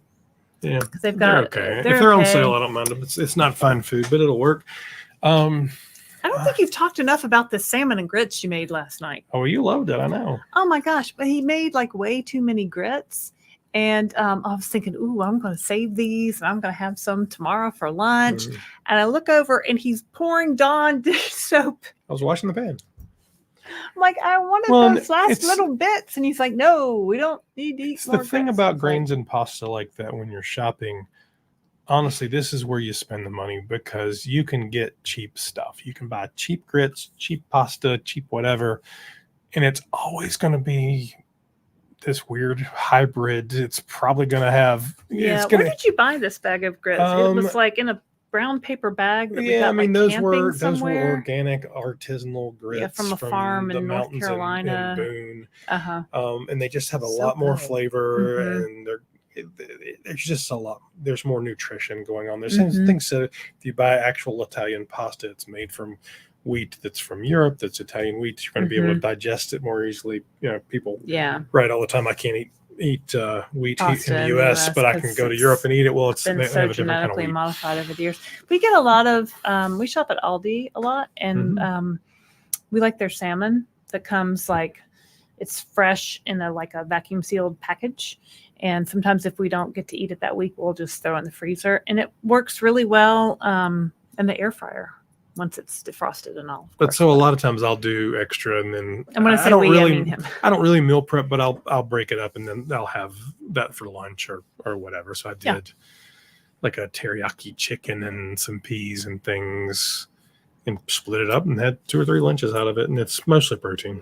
[SPEAKER 1] Yeah,
[SPEAKER 2] because they've
[SPEAKER 1] they're
[SPEAKER 2] got
[SPEAKER 1] okay.
[SPEAKER 2] they're
[SPEAKER 1] If they're on
[SPEAKER 2] okay.
[SPEAKER 1] sale, I don't mind them. It's not fine food, but it'll work.
[SPEAKER 2] I don't think you've talked enough about the salmon and grits you made last night.
[SPEAKER 1] Oh, you loved it. I know.
[SPEAKER 2] Oh my gosh, but he made like way too many grits. And I was thinking, ooh, I'm going to save these and I'm going to have some tomorrow for lunch.
[SPEAKER 1] Mm.
[SPEAKER 2] And I look over and he's pouring Dawn dish soap.
[SPEAKER 1] I was washing the pan.
[SPEAKER 2] I'm like, I wanted those last little bits. And he's like, no, we don't need to eat
[SPEAKER 1] It's
[SPEAKER 2] more
[SPEAKER 1] the thing
[SPEAKER 2] grits.
[SPEAKER 1] about grains and pasta like that when you're shopping. Honestly, this is where you spend the money because you can get cheap stuff. You can buy cheap grits, cheap pasta, cheap whatever. And it's always going to be this weird hybrid. It's probably going to have.
[SPEAKER 2] Yeah. Where did you buy this bag of grits? It was like in a brown paper bag that we got,
[SPEAKER 1] I mean,
[SPEAKER 2] like,
[SPEAKER 1] those were
[SPEAKER 2] somewhere.
[SPEAKER 1] organic artisanal grits
[SPEAKER 2] from a farm in
[SPEAKER 1] the
[SPEAKER 2] North
[SPEAKER 1] mountains
[SPEAKER 2] Carolina.
[SPEAKER 1] in Boone. And they just have a
[SPEAKER 2] So
[SPEAKER 1] lot more
[SPEAKER 2] good.
[SPEAKER 1] flavor, and there's just a lot. There's more nutrition going on. There's things that if you buy actual Italian pasta, it's made from wheat that's from Europe, that's Italian wheat. You're going to be able to digest it more easily. People write all the time, I can't eat wheat
[SPEAKER 2] Pasta
[SPEAKER 1] in the US, but I can go to Europe and eat it. Well, it's
[SPEAKER 2] been
[SPEAKER 1] they
[SPEAKER 2] so
[SPEAKER 1] have a different kind of
[SPEAKER 2] genetically
[SPEAKER 1] wheat.
[SPEAKER 2] modified over the years. We get a lot of we shop at Aldi a lot, and we like their salmon that comes like it's fresh in a vacuum sealed package. And sometimes if we don't get to eat it that week, we'll just throw it in the freezer, and it works really well in the air fryer once it's defrosted and all.
[SPEAKER 1] But so a lot of times I'll do extra, and then
[SPEAKER 2] And when I say
[SPEAKER 1] don't
[SPEAKER 2] we,
[SPEAKER 1] really,
[SPEAKER 2] I mean him.
[SPEAKER 1] I don't really meal prep, but I'll break it up, and then I'll have that for lunch or whatever. So I did like a teriyaki chicken and some peas and things, and split it up and had 2 or 3 lunches out of it, and it's mostly protein.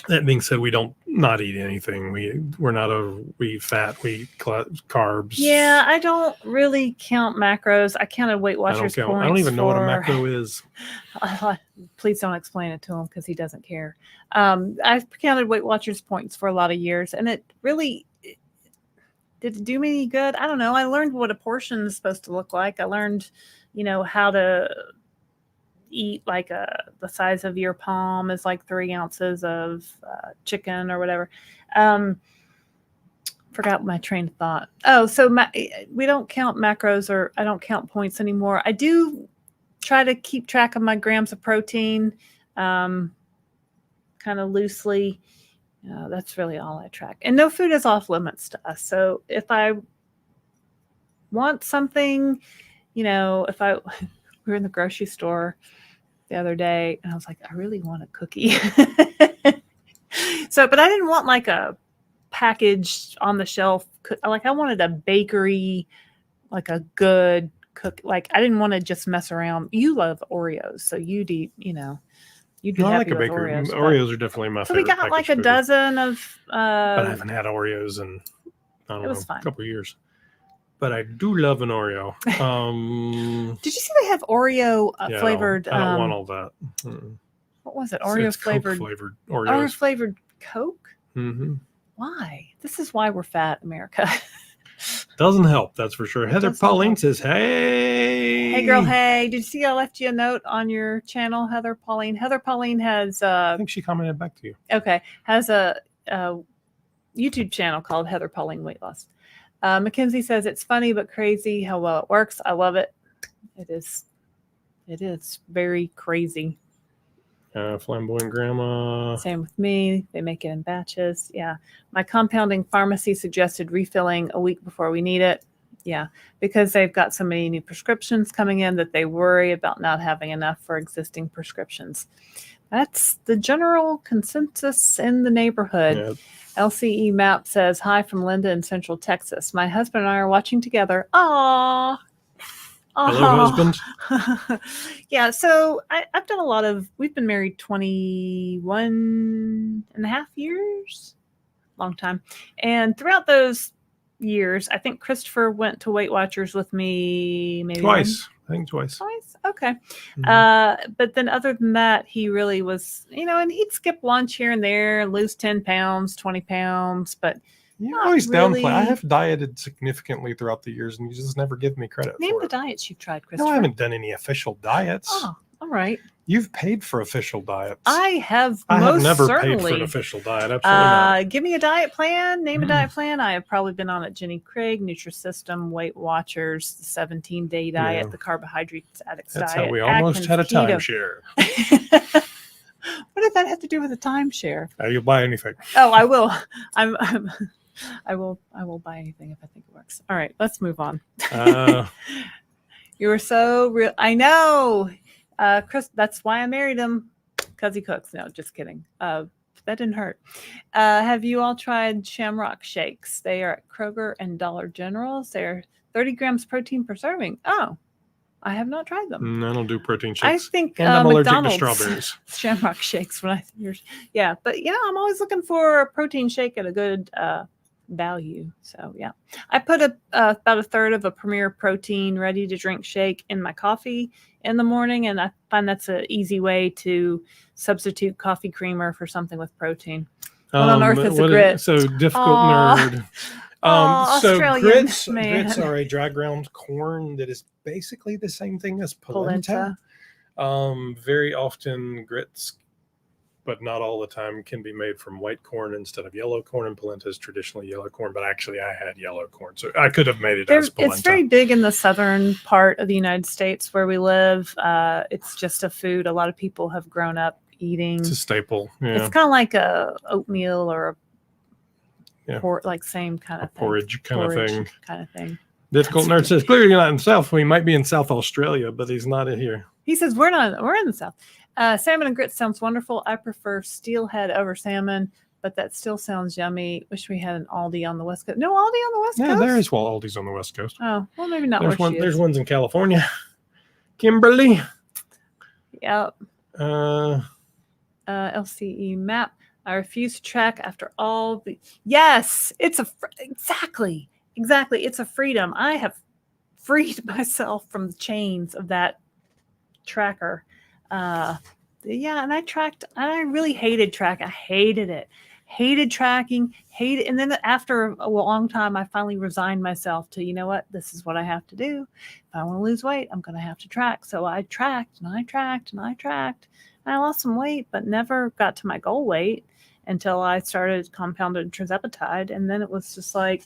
[SPEAKER 1] That being said, we don't not eat anything. We're not we fat, we carbs.
[SPEAKER 2] Yeah, I don't really count macros. I counted Weight Watchers points.
[SPEAKER 1] I don't even know what a macro is.
[SPEAKER 2] Please don't explain it to him because he doesn't care. I've counted Weight Watchers points for a lot of years, and it really did it do me any good? I don't know. I learned what a portion is supposed to look like. I learned, how to eat like the size of your palm is like 3 ounces of chicken or whatever. Forgot my train of thought. Oh, so we don't count macros, or I don't count points anymore. I do try to keep track of my grams of protein, kind of loosely. That's really all I track. And no food is off limits to us. So if I want something, if we were in the grocery store the other day and I was like, I really want a cookie. But I didn't want like a packaged on the shelf. I wanted a bakery, like a good cook. Like I didn't want to just mess around. You love Oreos, so you'd eat, you'd be
[SPEAKER 1] I
[SPEAKER 2] happy
[SPEAKER 1] like a
[SPEAKER 2] with
[SPEAKER 1] bakery.
[SPEAKER 2] Oreos.
[SPEAKER 1] Oreos are definitely my favorite.
[SPEAKER 2] So we got like a
[SPEAKER 1] cookie.
[SPEAKER 2] dozen of.
[SPEAKER 1] But I haven't had Oreos in I don't know,
[SPEAKER 2] fine.
[SPEAKER 1] a couple of years. But I do love an Oreo.
[SPEAKER 2] Did you see they have Oreo flavored?
[SPEAKER 1] I don't want all that.
[SPEAKER 2] What was it? Oreo
[SPEAKER 1] it's
[SPEAKER 2] flavored.
[SPEAKER 1] flavored
[SPEAKER 2] Oreo
[SPEAKER 1] Oreos.
[SPEAKER 2] flavored Coke.
[SPEAKER 1] Mm-hmm.
[SPEAKER 2] Why? This is why we're fat, America.
[SPEAKER 1] Doesn't help, that's for sure. Heather
[SPEAKER 2] doesn't
[SPEAKER 1] Pauline
[SPEAKER 2] help.
[SPEAKER 1] says, "Hey,
[SPEAKER 2] Hey, girl. Hey, did you see I left you a note on your channel, Heather Pauline? Heather Pauline has
[SPEAKER 1] I think she commented back to you.
[SPEAKER 2] has a YouTube channel called Heather Pauline Weight Loss. Mackenzie says it's funny but crazy how well it works. I love it. It is very crazy.
[SPEAKER 1] Flamboyant grandma.
[SPEAKER 2] Same with me. They make it in batches. Yeah. My compounding pharmacy suggested refilling a week before we need it. Yeah. Because they've got so many new prescriptions coming in that they worry about not having enough for existing prescriptions. That's the general consensus in the neighborhood.
[SPEAKER 1] Yeah.
[SPEAKER 2] LCE Map says, hi from Linda in Central Texas. My husband and I are watching together. Aww.
[SPEAKER 1] Hello, husband.
[SPEAKER 2] Yeah, so I've done a lot of, we've been married 21 and a half years, long time. And throughout those years, I think Christopher went to Weight Watchers with me maybe
[SPEAKER 1] Twice. I think twice.
[SPEAKER 2] Twice? Okay.
[SPEAKER 1] Mhm.
[SPEAKER 2] But then other than that, he really was, and he'd skip lunch here and there, lose 10 pounds, 20 pounds, but
[SPEAKER 1] You
[SPEAKER 2] not
[SPEAKER 1] always
[SPEAKER 2] really.
[SPEAKER 1] downplay. I have dieted significantly throughout the years, and you just never give me credit
[SPEAKER 2] Name
[SPEAKER 1] for
[SPEAKER 2] the
[SPEAKER 1] it.
[SPEAKER 2] diets you've tried, Christopher.
[SPEAKER 1] No, I haven't done any official diets.
[SPEAKER 2] Oh, all right.
[SPEAKER 1] You've paid for official diets.
[SPEAKER 2] I have
[SPEAKER 1] I have
[SPEAKER 2] most
[SPEAKER 1] never
[SPEAKER 2] certainly.
[SPEAKER 1] paid for an official diet. Absolutely not.
[SPEAKER 2] Give me a diet plan. Name a diet plan. I have probably been on it. Jenny Craig, Nutrisystem, Weight Watchers, the 17-day diet,
[SPEAKER 1] Yeah.
[SPEAKER 2] the Carbohydrates Addicts
[SPEAKER 1] That's
[SPEAKER 2] diet.
[SPEAKER 1] how we almost had a
[SPEAKER 2] Atkins
[SPEAKER 1] timeshare.
[SPEAKER 2] keto. What did that have to do with a timeshare?
[SPEAKER 1] You'll buy anything.
[SPEAKER 2] Oh, I will. I will buy anything if I think it works. All right, let's move on. You were so real. I know, Chris. That's why I married him, because he cooks. No, just kidding. That didn't hurt. Have you all tried Shamrock shakes? They are at Kroger and Dollar General's. They're 30 grams protein per serving. Oh, I have not tried them.
[SPEAKER 1] I don't do protein shakes.
[SPEAKER 2] I think
[SPEAKER 1] and I'm allergic to
[SPEAKER 2] McDonald's
[SPEAKER 1] strawberries.
[SPEAKER 2] Shamrock shakes but I'm always looking for a protein shake at a good value. So yeah, I put about a third of a Premier Protein ready to drink shake in my coffee in the morning, and I find that's an easy way to substitute coffee creamer for something with protein. What on earth is a grit?
[SPEAKER 1] So difficult
[SPEAKER 2] Aw.
[SPEAKER 1] nerd. So
[SPEAKER 2] Australian
[SPEAKER 1] grits
[SPEAKER 2] man.
[SPEAKER 1] are a dry ground corn that is basically the same thing as polenta. Very often grits, but not all the time, can be made from white corn instead of yellow corn, and polenta is traditionally yellow corn, but actually I had yellow corn, so I could have made it as polenta.
[SPEAKER 2] It's very big in the southern part of the United States where we live. It's just a food a lot of people have grown up eating.
[SPEAKER 1] It's a staple. Yeah.
[SPEAKER 2] It's kind of like a oatmeal or a
[SPEAKER 1] Yeah.
[SPEAKER 2] like same kind of thing.
[SPEAKER 1] Porridge kind of thing.
[SPEAKER 2] Kind of thing.
[SPEAKER 1] Difficult nerd says, clearly you're not in the South. We might be in South Australia, but he's not in here.
[SPEAKER 2] He says we're in the South. Salmon and grits sounds wonderful. I prefer steelhead over salmon, but that still sounds yummy. Wish we had an Aldi on the West Coast. No Aldi on the West Coast?
[SPEAKER 1] Yeah, there is Aldi's on the West Coast.
[SPEAKER 2] Oh, well, maybe not
[SPEAKER 1] There's
[SPEAKER 2] where
[SPEAKER 1] one.
[SPEAKER 2] she
[SPEAKER 1] There's
[SPEAKER 2] is.
[SPEAKER 1] ones in California. Kimberly.
[SPEAKER 2] Yep.
[SPEAKER 1] Uh,
[SPEAKER 2] LCE map. I refuse to track after all the. Yes, it's exactly. It's a freedom. I have freed myself from the chains of that tracker. Yeah, and I really hated track. I hated it. Hated tracking, and then after a long time, I finally resigned myself to, you know what, this is what I have to do. If I want to lose weight, I'm going to have to track. So I tracked and I tracked and I tracked. And I lost some weight, but never got to my goal weight until I started compounded Tirzepatide. And then it was just like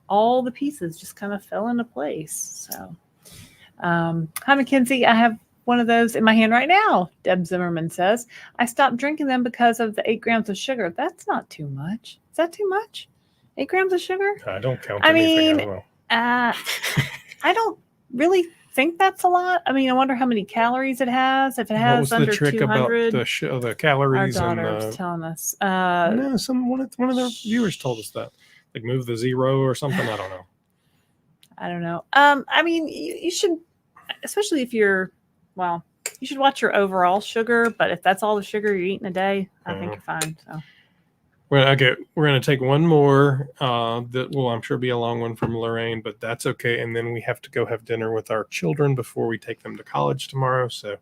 [SPEAKER 2] all the pieces just kind of fell into place. So, hi, Mackenzie. I have one of those in my hand right now. Deb Zimmerman says, I stopped drinking them because of the 8 grams of sugar. That's not too much. Is that too much? 8 grams of sugar?
[SPEAKER 1] I don't count
[SPEAKER 2] I
[SPEAKER 1] anything.
[SPEAKER 2] mean, I don't really think that's a lot. I mean, I wonder how many calories it has. If it
[SPEAKER 1] what
[SPEAKER 2] has
[SPEAKER 1] was
[SPEAKER 2] under
[SPEAKER 1] the trick
[SPEAKER 2] 200,
[SPEAKER 1] about the calories?
[SPEAKER 2] our daughter
[SPEAKER 1] and
[SPEAKER 2] was telling us.
[SPEAKER 1] no, one of the viewers told us that. Like move the zero or something. I don't know.
[SPEAKER 2] I don't know. I mean, you should, especially if you're, well, you should watch your overall sugar. But if that's all the sugar you're eating a day, I think you're fine. So.
[SPEAKER 1] We're going to take one more that will, I'm sure, be a long one from Laraine, but that's okay. And then we have to go have dinner with our children before we take them to college tomorrow. So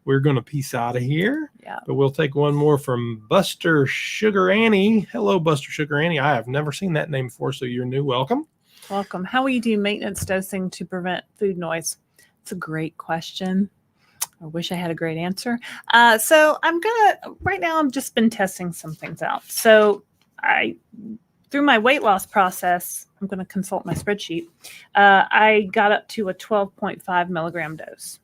[SPEAKER 1] we're going to peace out of here.
[SPEAKER 2] Yeah.
[SPEAKER 1] But we'll take one more from Buster Sugar Annie. Hello, Buster Sugar Annie. I have never seen that name before, so you're new. Welcome.
[SPEAKER 2] Welcome. How will you do maintenance dosing to prevent food noise? It's a great question. I wish I had a great answer. So right now I've just been testing some things out. So through my weight loss process, I'm going to consult my spreadsheet. I got up to a 12.5 milligram dose.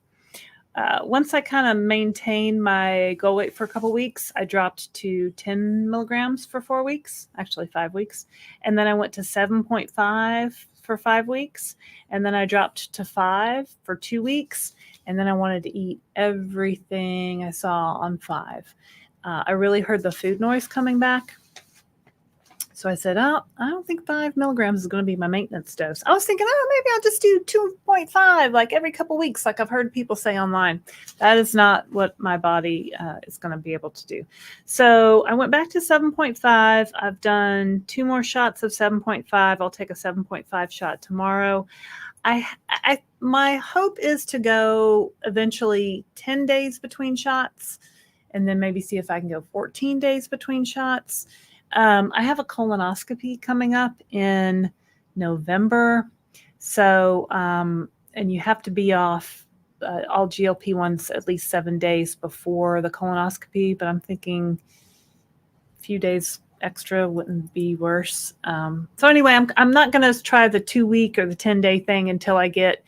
[SPEAKER 2] once I kind of maintained my goal weight for a couple weeks, I dropped to 10 milligrams for 4 weeks, actually 5 weeks. And then I went to 7.5 for 5 weeks. And then I dropped to 5 for 2 weeks. And then I wanted to eat everything I saw on 5. I really heard the food noise coming back. So I said, oh, I don't think 5 milligrams is going to be my maintenance dose. I was thinking, oh, maybe I'll just do 2.5 like every couple weeks, like I've heard people say online. That is not what my body is going to be able to do. So I went back to 7.5. I've done 2 more shots of 7.5. I'll take a 7.5 shot tomorrow. My hope is to go eventually 10 days between shots and then maybe see if I can go 14 days between shots. I have a colonoscopy coming up in November. So, and you have to be off all GLP-1s at least 7 days before the colonoscopy, but I'm thinking a few days extra wouldn't be worse. So anyway, I'm not going to try the 2-week or the 10-day thing until I get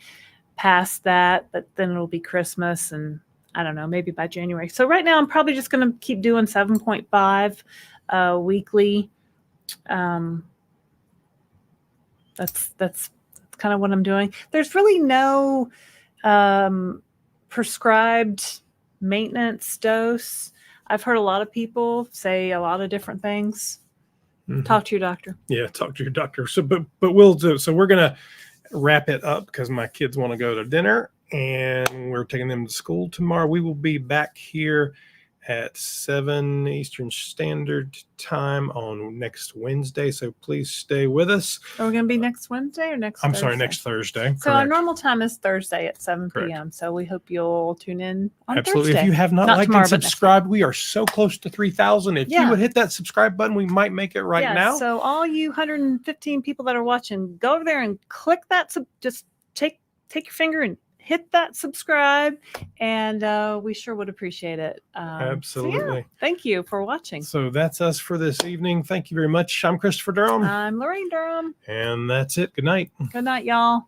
[SPEAKER 2] past that, but then it'll be Christmas and I don't know, maybe by January. So right now I'm probably just going to keep doing 7.5 weekly. That's kind of what I'm doing. There's really no prescribed maintenance dose. I've heard a lot of people say a lot of different things. Mm-hmm. Talk to your doctor.
[SPEAKER 1] Yeah, talk to your doctor. So, but we'll do. So we're gonna wrap it up because my kids want to go to dinner and we're taking them to school tomorrow. We will be back here at 7 Eastern Standard Time on next Wednesday. So please stay with us.
[SPEAKER 2] Are we going to be next Wednesday or next Thursday?
[SPEAKER 1] Sorry, next Thursday.
[SPEAKER 2] So our normal time is Thursday at 7 p.m. So we hope you'll tune in on
[SPEAKER 1] Absolutely.
[SPEAKER 2] Thursday.
[SPEAKER 1] If you have not liked and subscribed, we are so close to 3,000. If you would hit that subscribe button, we might make it right now.
[SPEAKER 2] So all you 115 people that are watching, go over there and click that. Just take your finger and hit that subscribe, and we sure would appreciate it.
[SPEAKER 1] Absolutely.
[SPEAKER 2] So thank you for watching.
[SPEAKER 1] So that's us for this evening. Thank you very much. I'm Christopher Durham.
[SPEAKER 2] I'm Laraine Durham.
[SPEAKER 1] And that's it. Good night.
[SPEAKER 2] Good night, y'all.